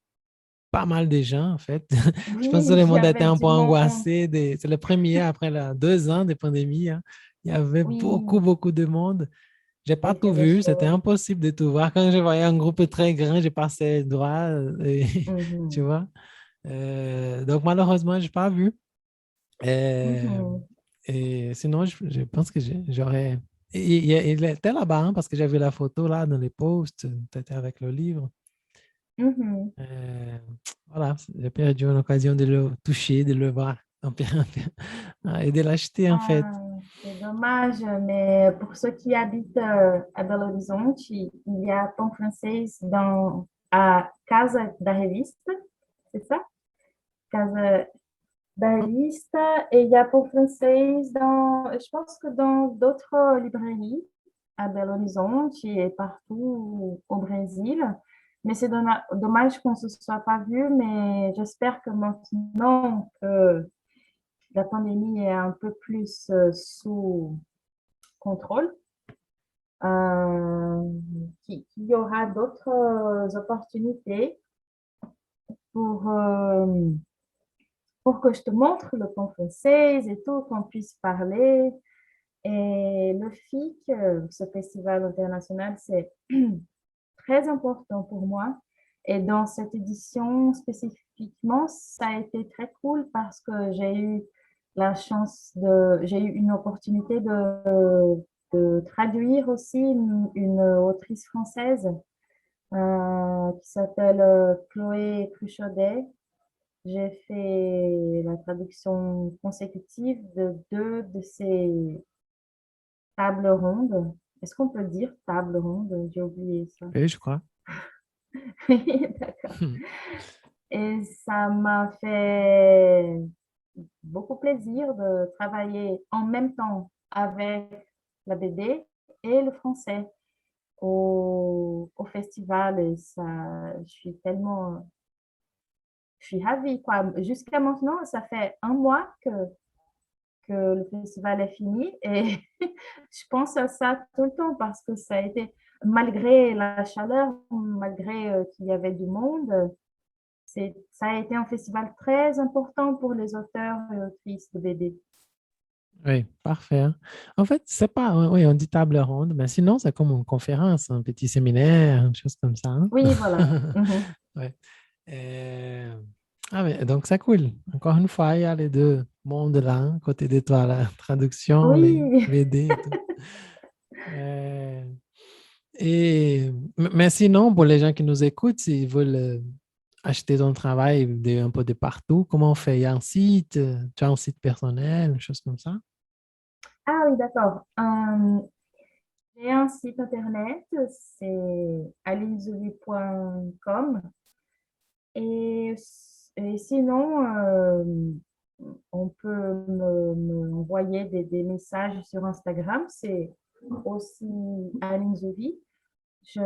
pas mal de gens en fait. Je pense que Oui, tout le il y monde était avait un du peu monde. angoissé. C'est le premier après 2 ans de pandémie, hein. Il y avait beaucoup, Oui, beaucoup de monde. J'ai pas il tout faisait vu, c'était chaud. impossible de tout voir. Quand je voyais un groupe très grand, je passais droit, tu Mhm. vois. Donc malheureusement, j'ai pas vu. Euh, Mhm. et sinon, je pense que j'aurais. Il était là-bas, hein, parce que j'ai vu la photo là dans les posts, tu étais avec le livre. Mhm. Euh, voilà, j'ai perdu l'occasion de le toucher, de le voir et de l'acheter en fait. Ah, c'est dommage, mais pour ceux qui habitent à Belo Horizonte, il y a pão francês à Casa da Revista, c'est ça? Casa da Revista, et il y a pão francês je pense que dans d'autres librairies à Belo Horizonte et partout au Brésil. Mais c'est dommage qu'on ne se soit pas vu, mais j'espère que maintenant que la pandémie est un peu plus sous contrôle, euh, qu'il y aura d'autres opportunités pour, euh, pour que je te montre le pont français et tout, qu'on puisse parler. Et le FIC, ce festival international, c'est très important pour moi. Et dans cette édition spécifiquement, ça a été très cool parce que j'ai eu une opportunité de traduire aussi une autrice française qui s'appelle Chloé Cruchaudet. J'ai fait la traduction consécutive de deux de ses tables rondes. Est-ce qu'on peut dire table ronde? J'ai oublié ça. Oui, je crois. D'accord. Et ça m'a fait beaucoup plaisir de travailler en même temps avec la BD et le français au festival. Et ça, je suis ravie, quoi. Jusqu'à maintenant, ça fait un mois que le festival est fini et je pense à ça tout le temps parce que ça a été, malgré la chaleur, malgré qu'il y avait du monde, ça a été un festival très important pour les auteurs et autrices de BD. Oui, parfait, hein. En fait, c'est pas, oui, on dit table ronde, mais sinon, c'est comme une conférence, un petit séminaire, une chose comme ça, hein. Oui, voilà. Mhm. Ouais. Euh, Ah, mais donc c'est cool. Encore une fois, il y a les deux mondes là, hein, côté de toi, la traduction, les Oui, BD et tout. Euh, mais sinon, pour les gens qui nous écoutent, s'ils veulent acheter ton travail un peu de partout, comment on fait? Il y a un site, tu as un site personnel, une chose comme ça? ah oui, d'accord. J'ai un site internet, c'est alinezouli.com. Et, et sinon, on peut me envoyer des messages sur Instagram. C'est aussi Aline Zouli. Je,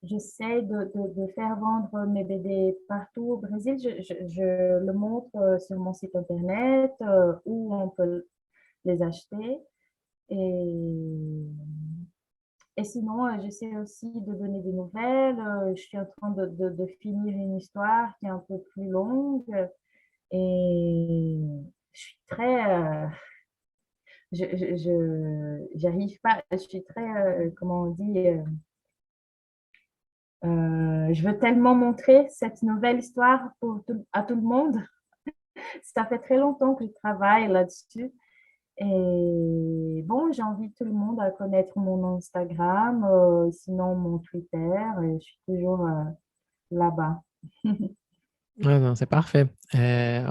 j'essaie de faire vendre mes BD partout au Brésil. Je le montre sur mon site internet où on peut les acheter. Et, et sinon, j'essaie aussi de donner des nouvelles. Je suis en train de finir une histoire qui est un peu plus longue. Et je suis j'arrive pas, je suis très, comment on dit, je veux tellement montrer cette nouvelle histoire à tout le monde. Ça fait très longtemps que je travaille là-dessus. Et bon, j'invite tout le monde à connaître mon Instagram, sinon mon Twitter, et je suis toujours là-bas. Ouais, non, c'est parfait. Ouais,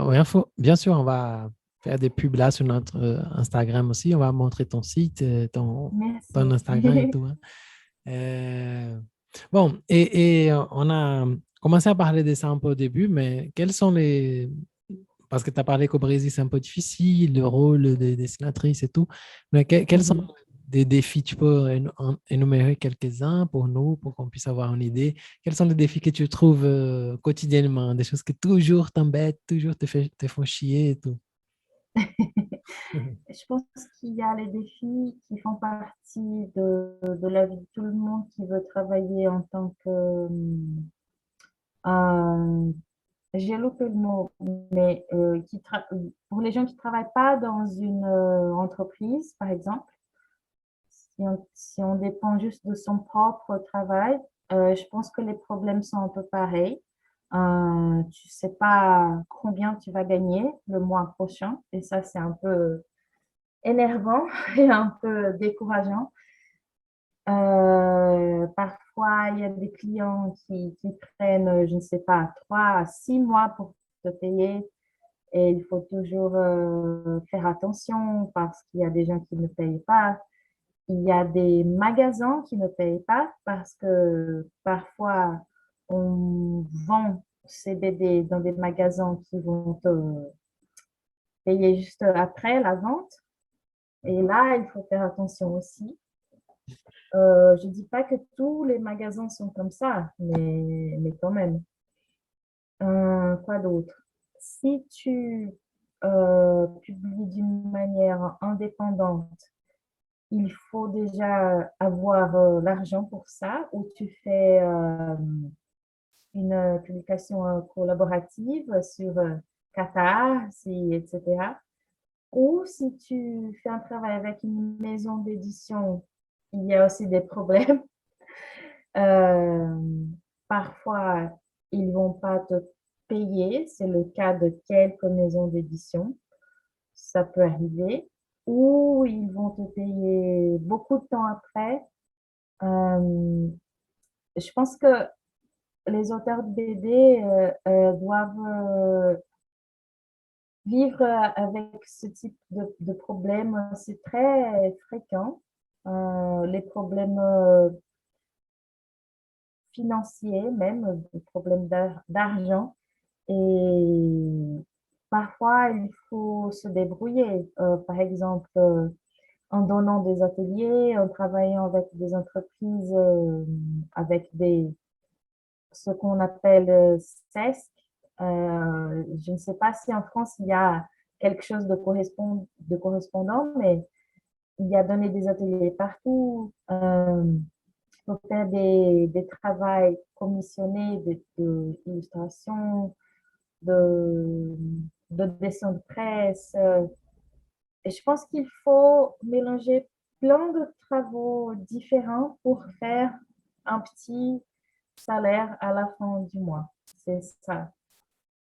bien sûr, on va faire des pubs là sur notre Instagram aussi. On va montrer ton site, ton Merci. Instagram et tout, hein. Bon, et on a commencé à parler de ça un peu au début, mais quels sont les... Parce que tu as parlé qu'au Brésil, c'est un peu difficile, le rôle des dessinatrices et tout, mais quels sont Mhm. des défis? Tu peux énumérer quelques-uns pour nous, pour qu'on puisse avoir une idée. Quels sont les défis que tu trouves quotidiennement, des choses qui toujours t'embêtent, toujours te font chier et tout? Je pense qu'il y a les défis qui font partie de la vie de tout le monde qui veut travailler en tant que, euh, j'ai loupé le mot, mais pour les gens qui ne travaillent pas dans une entreprise, par exemple, si on dépend juste de son propre travail, je pense que les problèmes sont un peu pareils. Tu ne sais pas combien tu vas gagner le mois prochain, et ça, c'est un peu énervant et un peu décourageant. Parfois, il y a des clients qui prennent, je ne sais pas, 3 à 6 mois pour te payer et il faut toujours faire attention parce qu'il y a des gens qui ne payent pas. Il y a des magasins qui ne payent pas parce que parfois, on vend ces BD dans des magasins qui vont te payer juste après la vente. Et là, il faut faire attention aussi. Je ne dis pas que tous les magasins sont comme ça, mais quand même. Quoi d'autre? Si tu publies d'une manière indépendante, il faut déjà avoir l'argent pour ça, ou tu fais une publication collaborative sur Qatar, etc. Ou si tu fais un travail avec une maison d'édition, il y a aussi des problèmes. Euh, Parfois, ils vont pas te payer. C'est le cas de quelques maisons d'édition. Ça peut arriver. Ou ils vont te payer beaucoup de temps après. Euh, je pense que les auteurs de BD doivent vivre avec ce type de problème. C'est très fréquent. Les problèmes financiers, même des problèmes d'argent. Et parfois, il faut se débrouiller. Par exemple, en donnant des ateliers, en travaillant avec des entreprises, avec ce qu'on appelle CESC. Je ne sais pas si en France, il y a quelque chose de correspondant, mais il y a donné des ateliers partout. Pour faire des travaux commissionnés d'illustration, de, de dessin de presse. Et je pense qu'il faut mélanger plein de travaux différents pour faire un petit salaire à la fin du mois. C'est ça.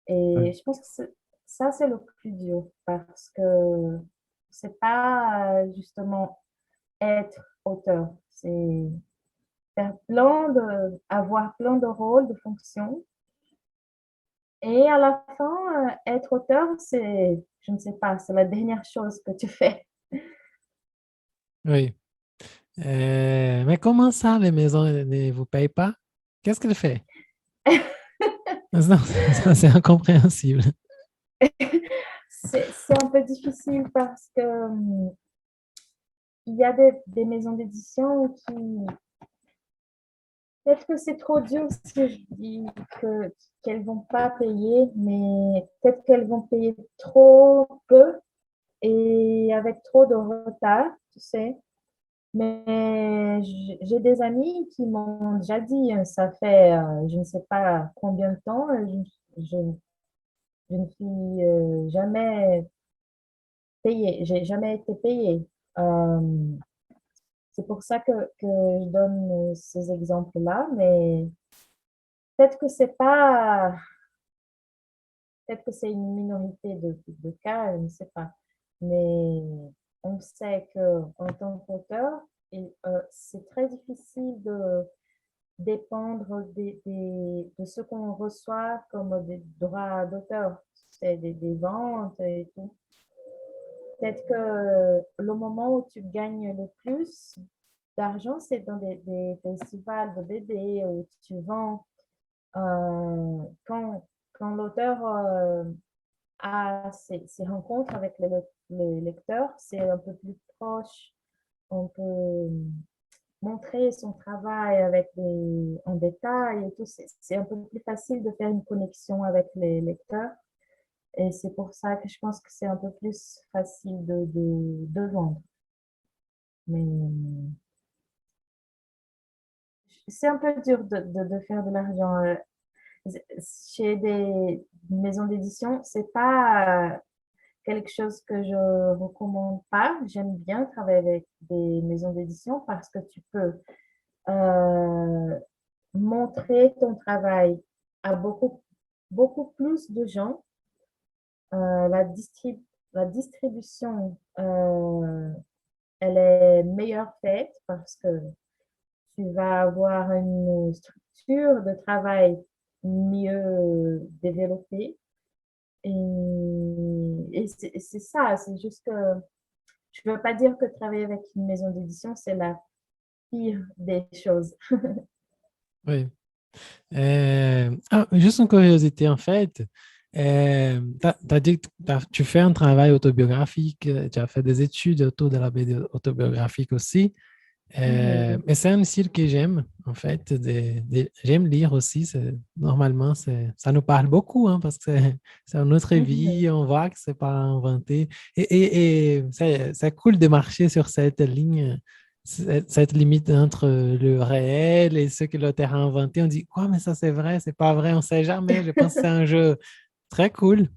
Et Oui, je pense que ça, c'est le plus dur parce que c'est pas justement être auteur. C'est faire avoir plein de rôles, de fonctions. Et à la fin, être auteur, je ne sais pas, c'est la dernière chose que tu fais. oui. Mais comment ça, les maisons ne vous payent pas? Qu'est-ce qu'elle fait? Non, ça, c'est incompréhensible. C'est un peu difficile parce que il y a des maisons d'édition qui, peut-être que c'est trop dur si je dis qu'elles vont pas payer, mais peut-être qu'elles vont payer trop peu et avec trop de retard, tu sais. Mais j'ai des amis qui m'ont déjà dit, ça fait je ne sais pas combien de temps, je, je ne suis jamais payée, j'ai jamais été payée. Euh, c'est pour ça que je donne ces exemples-là, mais peut-être que c'est pas, peut-être que c'est une minorité de cas, je ne sais pas. Mais on sait que en tant qu'auteur, c'est très difficile de dépendre de ce qu'on reçoit comme des droits d'auteur, c'est des ventes et tout. Peut-être que le moment où tu gagnes le plus d'argent, c'est dans des festivals de BD où tu vends. Quand l'auteur a ses rencontres avec les lecteurs, c'est un peu plus proche. On peut montrer son travail en détail et tout. C'est un peu plus facile de faire une connexion avec les lecteurs. Et c'est pour ça que je pense que c'est un peu plus facile de vendre. Mais c'est un peu dur de faire de l'argent. Chez des maisons d'édition, c'est pas quelque chose que je recommande pas. J'aime bien travailler avec des maisons d'édition parce que tu peux euh, montrer ton travail à beaucoup plus de gens. Euh, la, distrib- la distribution, elle est meilleure faite parce que tu vas avoir une structure de travail mieux développée. Et c'est ça, c'est juste que je ne veux pas dire que travailler avec une maison d'édition, c'est la pire des choses. Oui. Juste une curiosité, en fait. T'as dit que tu fais un travail autobiographique, tu as fait des études autour de la BD autobiographique aussi. Mais c'est un style que j'aime, en fait. J'aime lire aussi. Normalement, ça nous parle beaucoup, hein, parce que c'est notre vie. On voit que c'est pas inventé. Et c'est cool de marcher sur cette ligne, cette limite entre le réel et ce que l'auteur a inventé. On dit, quoi, mais ça c'est vrai, c'est pas vrai, on sait jamais. Je pense que c'est un jeu très cool.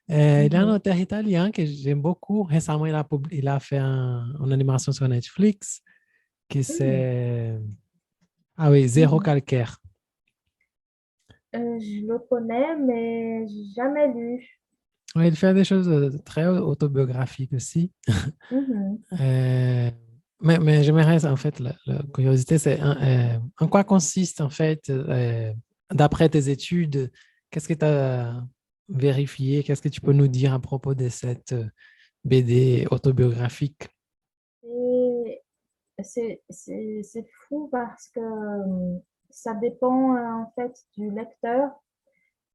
Il y a un auteur italien que j'aime beaucoup. Récemment, il a fait une animation sur Netflix qui c'est... Ah oui, Zéro calcaire. Je le connais, mais j'ai jamais lu. Ouais, il fait des choses très autobiographiques aussi. Mhm. Euh, mais j'aimerais, en fait, la curiosité, c'est en quoi consiste, en fait, d'après tes études, qu'est-ce que tu as vérifié, qu'est-ce que tu peux nous dire à propos de cette BD autobiographique? Et c'est fou parce que ça dépend en fait du lecteur.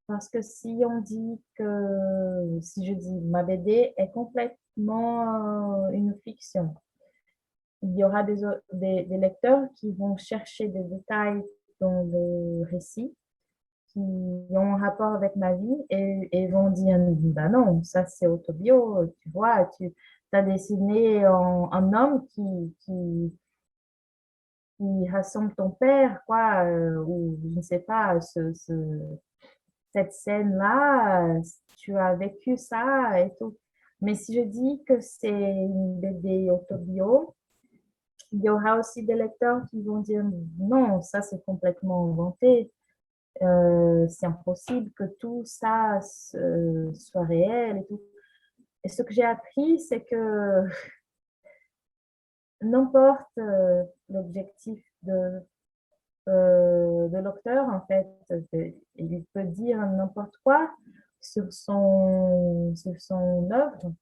Parce que si on dit que, si je dis ma BD est complètement une fiction, il y aura des lecteurs qui vont chercher des détails dans le récit qui ont un rapport avec ma vie et vont dire, bah non, ça c'est autobio, tu vois, tu as dessiné un homme qui rassemble ton père, quoi, ou je ne sais pas, cette scène-là, tu as vécu ça et tout. Mais si je dis que c'est une BD autobio, il y aura aussi des lecteurs qui vont dire non, ça c'est complètement inventé. C'est impossible que tout ça soit réel et tout. Et ce que j'ai appris, c'est que n'importe l'objectif de l'auteur, en fait, il peut dire n'importe quoi sur son œuvre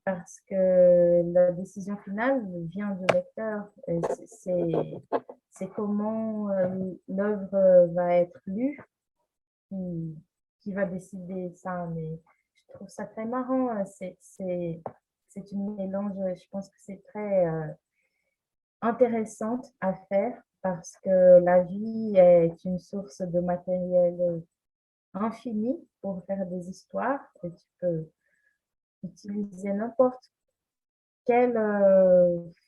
parce que la décision finale vient du lecteur. C'est comment l'œuvre va être lue qui, qui va décider ça. Mais je trouve ça très marrant. C'est une mélange, je pense que c'est très intéressante à faire parce que la vie est une source de matériel infini pour faire des histoires et tu peux utiliser n'importe quelle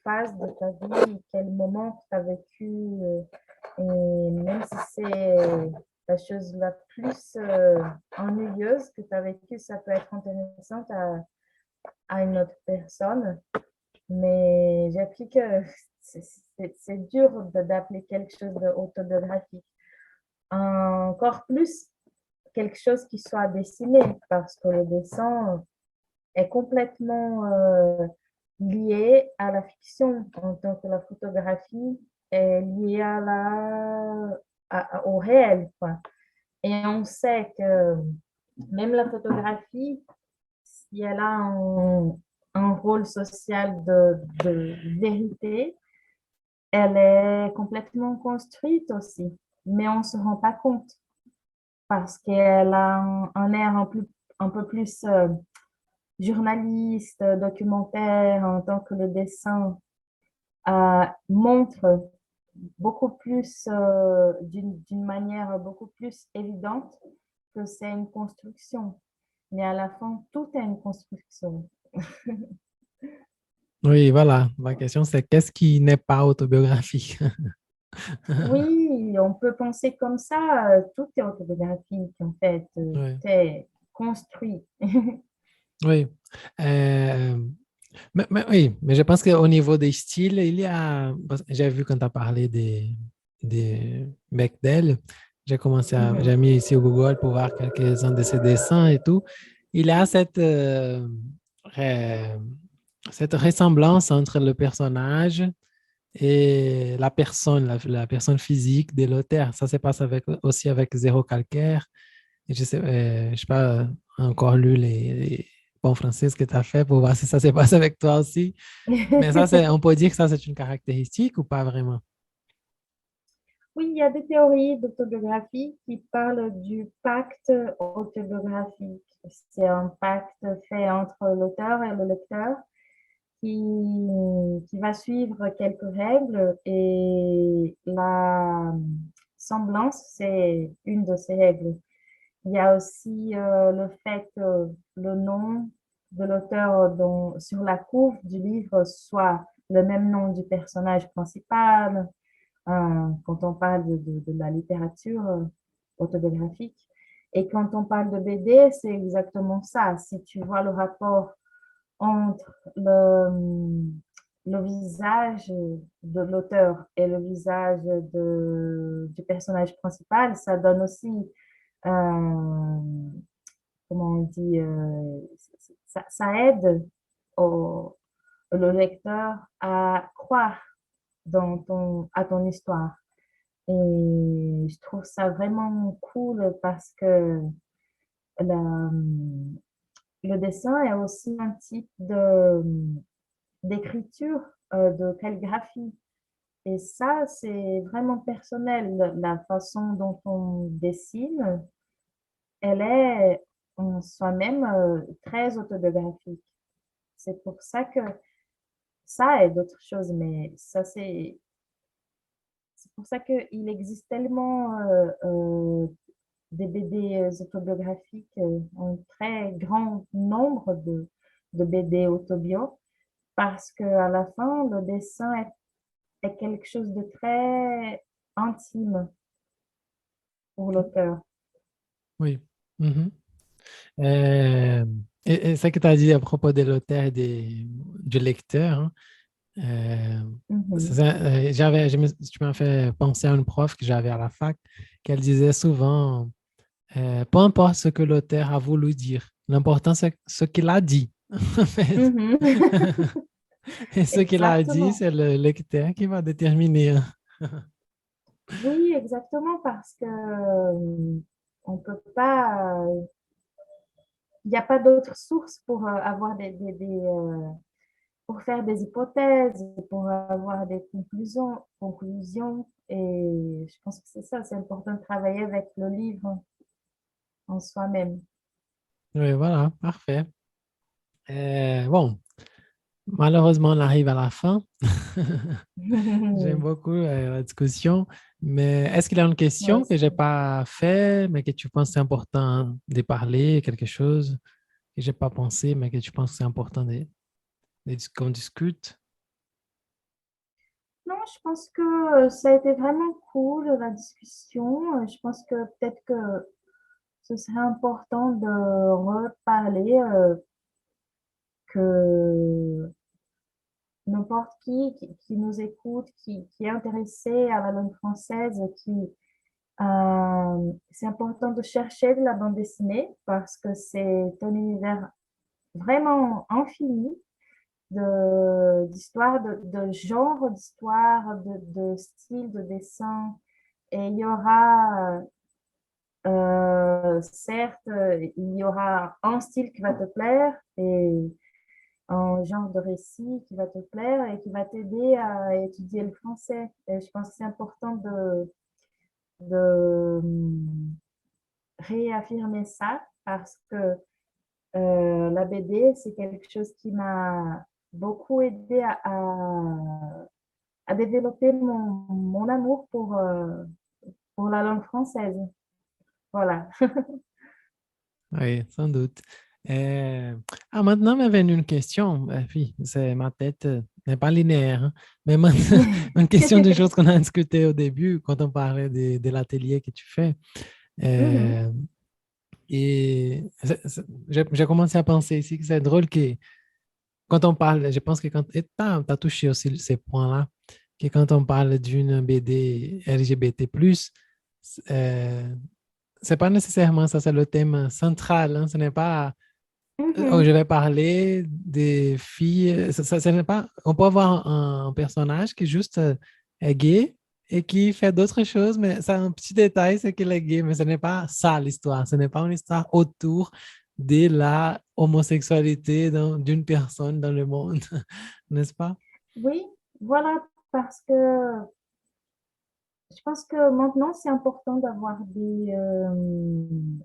phase de ta vie, quel moment tu as vécu et même si c'est la chose la plus ennuyeuse que tu as vécue, ça peut être intéressant à une autre personne. Mais j'ai appris que c'est dur d'appeler quelque chose d'autobiographique. Encore plus quelque chose qui soit dessiné, parce que le dessin est complètement lié à la fiction, en tant que la photographie est liée au réel, quoi. Et on sait que même la photographie, si elle a un rôle social de vérité, elle est complètement construite aussi, mais on ne se rend pas compte parce qu'elle a un air un peu plus journaliste, documentaire, en tant que le dessin montre beaucoup plus, d'une manière beaucoup plus évidente que c'est une construction. Mais à la fin, tout est une construction. Oui, voilà. La question, c'est qu'est-ce qui n'est pas autobiographique? Oui, on peut penser comme ça, tout est autobiographique en fait, Oui, tout est construit. oui. Euh, oui, mais je pense qu'au niveau des styles, il y a. J'ai vu quand tu as parlé des Bechdel, j'ai mis ici au Google pour voir quelques-uns de ses dessins et tout. Il y a ré- cette ressemblance entre le personnage et la personne, la personne physique de l'auteur. Ça se passe aussi avec Zéro Calcaire. Et je sais pas encore lu les bons français ce que tu as fait pour voir si ça se passe avec toi aussi. Mais ça, on peut dire que ça, c'est une caractéristique ou pas vraiment? Oui, il y a des théories d'autobiographie qui parlent du pacte autobiographique. C'est un pacte fait entre l'auteur et le lecteur qui, qui va suivre quelques règles et la semblance, c'est une de ces règles. Il y a aussi le fait que le nom de l'auteur sur la couve du livre soit le même nom du personnage principal. Quand on parle de la littérature autobiographique. Et quand on parle de BD, c'est exactement ça. Si tu vois le rapport entre le visage de l'auteur et le visage du personnage principal, ça donne aussi, comment on dit, ça aide au, le lecteur à croire à ton histoire. Et je trouve ça vraiment cool parce que la- le dessin est aussi un type d'écriture, de calligraphie. Et ça, c'est vraiment personnel. La façon dont on dessine, elle est en soi-même très autobiographique. C'est pour ça que ça et d'autres choses, mais ça, c'est pour ça qu'il existe tellement des BD autobiographiques, un très grand nombre de BD autobio, parce qu'à la fin, le dessin est quelque chose de très intime pour l'auteur. Oui. Mhm. Euh, et ce que tu as dit à propos de l'auteur et du lecteur, hein, Mhm. tu m'as fait penser à une prof que j'avais à la fac, qu'elle disait souvent, peu importe ce que l'auteur a voulu dire, l'important c'est ce qu'il a dit. En fait. Mhm. Et ce qu'il a dit, Exactement. c'est le lecteur qui va déterminer, hein. Oui, exactement, parce que on peut pas, il n'y a pas d'autre source pour avoir pour faire des hypothèses, pour avoir des conclusions. Et je pense que c'est ça, c'est important de travailler avec le livre en soi-même. Oui, voilà, parfait. Bon, malheureusement, on arrive à la fin. J'aime beaucoup la discussion, mais est-ce qu'il y a une Moi question que aussi. j'ai pas fait, mais que tu penses que c'est important de parler, quelque chose que j'ai pas pensé, mais que tu penses que c'est important qu'on discute? Non, je pense que ça a été vraiment cool la discussion. Je pense que peut-être que ce serait important de reparler que n'importe qui nous écoute, qui est intéressé à la langue française, c'est important de chercher de la bande dessinée parce que c'est un univers vraiment infini d'histoire, de genre d'histoire, de style de dessin. Et il y aura, certes, il y aura un style qui va te plaire et un genre de récit qui va te plaire et qui va t'aider à étudier le français. Et je pense que c'est important de réaffirmer ça parce que la BD, c'est quelque chose qui m'a beaucoup aidé à développer mon amour pour la langue française. Voilà. Oui, sans doute. Euh, Maintenant m'est venue une question. Puis, c'est ma tête n'est pas linéaire, hein. Mais maintenant, une question de choses qu'on a discuté au début quand on parlait de l'atelier que tu fais. Mhm. Euh, et j'ai commencé à penser ici que c'est drôle que quand on parle, je pense que quand tu as touché aussi ces points-là, que quand on parle d'une BD LGBT+, euh, c'est pas nécessairement ça, c'est le thème central, hein. Ce n'est pas oh, je Mhm. vais parler des filles. Ce n'est pas. On peut avoir un personnage qui juste est gay et qui fait d'autres choses, mais c'est un petit détail, c'est qu'il est gay, mais ce n'est pas ça l'histoire. Ce n'est pas une histoire autour de la homosexualité d'une personne dans le monde, n'est-ce pas? Oui, voilà, parce que je pense que maintenant, c'est important d'avoir je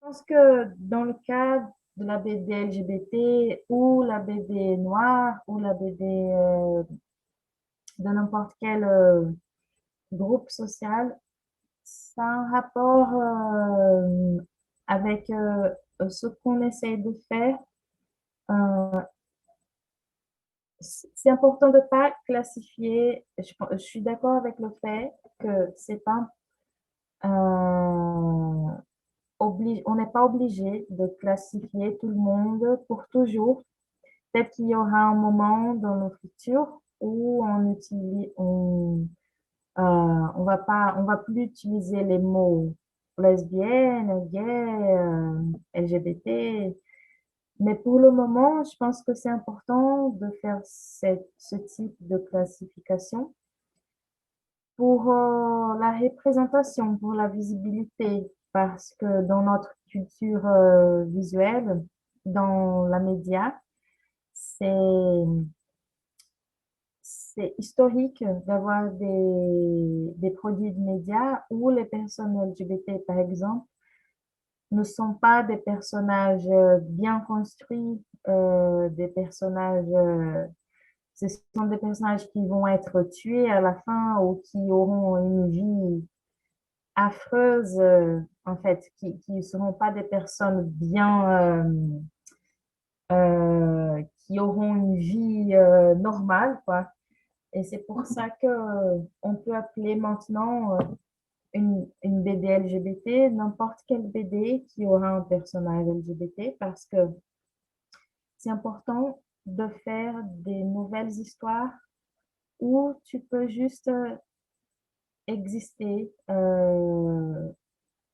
pense que dans le cas de la BD LGBT ou la BD noire ou la BD de n'importe quel groupe social, ça a un rapport avec ce qu'on essaie de faire. Euh, c'est important de ne pas classifier. Je suis d'accord avec le fait que c'est pas on n'est pas obligé de classifier tout le monde pour toujours. Peut-être qu'il y aura un moment dans le futur où on va plus utiliser les mots lesbienne, gay, LGBT. Mais pour le moment, je pense que c'est important de faire ce type de classification pour la représentation, pour la visibilité, parce que dans notre culture visuelle, dans la média, c'est c'est historique d'avoir des produits de médias où les personnes LGBT, par exemple, ne sont pas des personnages bien construits, des personnages, ce sont des personnages qui vont être tués à la fin ou qui auront une vie affreuse, en fait, qui ne seront pas des personnes bien, qui auront une vie normale, quoi. Et c'est pour ça que on peut appeler maintenant une BD LGBT n'importe quelle BD qui aura un personnage LGBT parce que c'est important de faire des nouvelles histoires où tu peux juste exister comme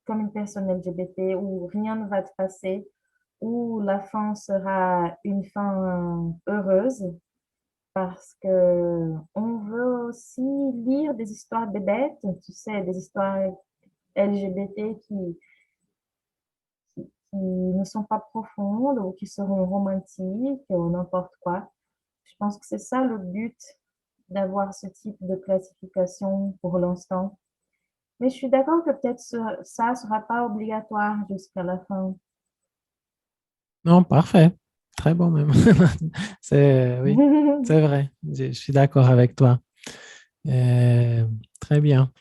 une personne LGBT, où rien ne va te passer, où la fin sera une fin heureuse, parce que on veut aussi lire des histoires bébêtes, tu sais, des histoires LGBT qui ne sont pas profondes ou qui seront romantiques ou n'importe quoi. Je pense que c'est ça le but d'avoir ce type de classification pour l'instant. Mais je suis d'accord que peut-être ça ne sera pas obligatoire jusqu'à la fin. Non, parfait. Très bon même. Oui, c'est vrai. Je suis d'accord avec toi. Très bien.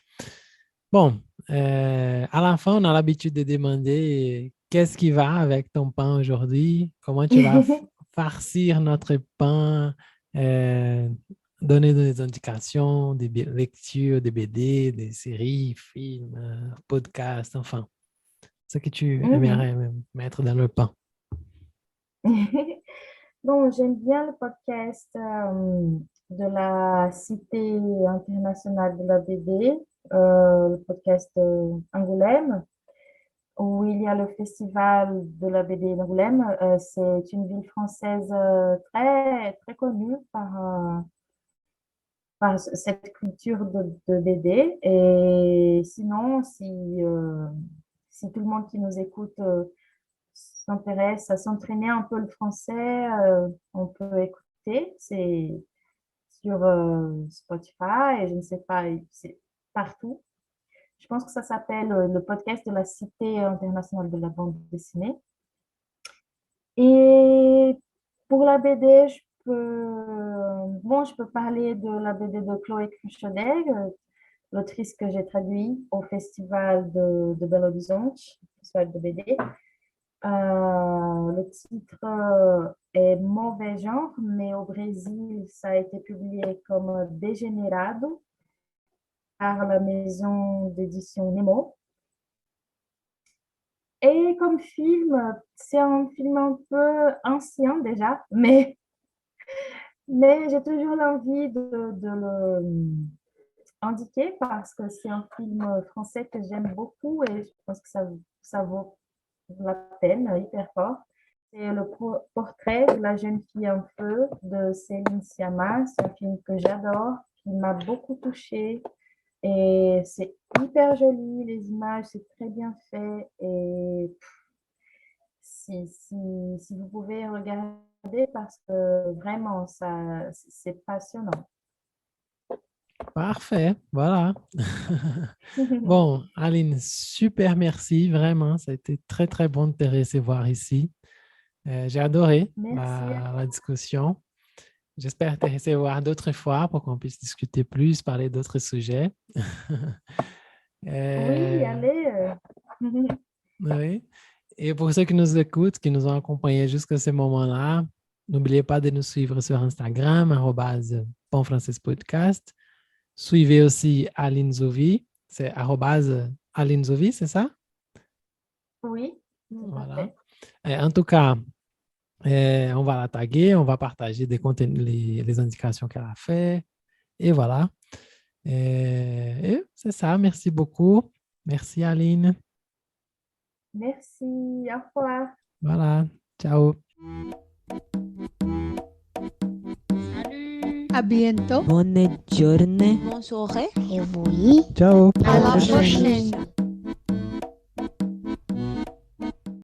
Bon, à la fin, on a l'habitude de demander qu'est-ce qui va avec ton pain aujourd'hui? Comment tu vas farcir notre pain? euh, Donner des indications, des lectures, des BD, des séries, films, podcasts, enfin, ce que tu aimerais mettre dans le pain. Bon, j'aime bien le podcast de la Cité internationale de la BD, le podcast Angoulême, où il y a le festival de la BD d'Angoulême. C'est une ville française très, très connue par cette culture de BD. Et sinon, si tout le monde qui nous écoute s'intéresse à s'entraîner un peu le français, on peut écouter. C'est sur Spotify et je ne sais pas, c'est partout. Je pense que ça s'appelle le podcast de la Cité internationale de la bande dessinée. Et pour la BD, je peux parler de la BD de Chloé Cruchonnet, l'autrice que j'ai traduite au festival de Belo Horizonte, festival de BD. Le titre est Mauvais genre, mais au Brésil, ça a été publié comme Dégénérado par la maison d'édition Nemo. Et comme film, c'est un film un peu ancien déjà, mais j'ai toujours l'envie de le indiquer parce que c'est un film français que j'aime beaucoup et je pense que ça vaut la peine, hyper fort. C'est le portrait de la jeune fille en feu de Céline Sciamma. C'est un film que j'adore, qui m'a beaucoup touchée. Et c'est hyper joli, les images, c'est très bien fait. Et si vous pouvez regarder, parce que vraiment, c'est passionnant. Parfait, voilà. Bon, Aline, super merci, vraiment. Ça a été très, très bon de te recevoir ici. J'ai adoré Merci. la discussion. J'espère te recevoir d'autres fois pour qu'on puisse discuter plus, parler d'autres sujets. Oui, Euh, allez. oui. Et pour ceux qui nous écoutent, qui nous ont accompagnés jusqu'à ce moment-là, n'oubliez pas de nous suivre sur Instagram, @bonfrançaispodcast. Suivez aussi Aline Zouvi, c'est @Aline Zouvi, c'est ça? Oui, tout à Voilà. fait. En tout cas, on va la taguer, on va partager des contenus, les indications qu'elle a fait. Et voilà. Et c'est ça. Merci beaucoup. Merci, Aline. Merci. Au revoir. Voilà. Ciao. À bientôt. Bonne journée. Bonne soirée. Et oui. Ciao. À la prochaine. prochaine.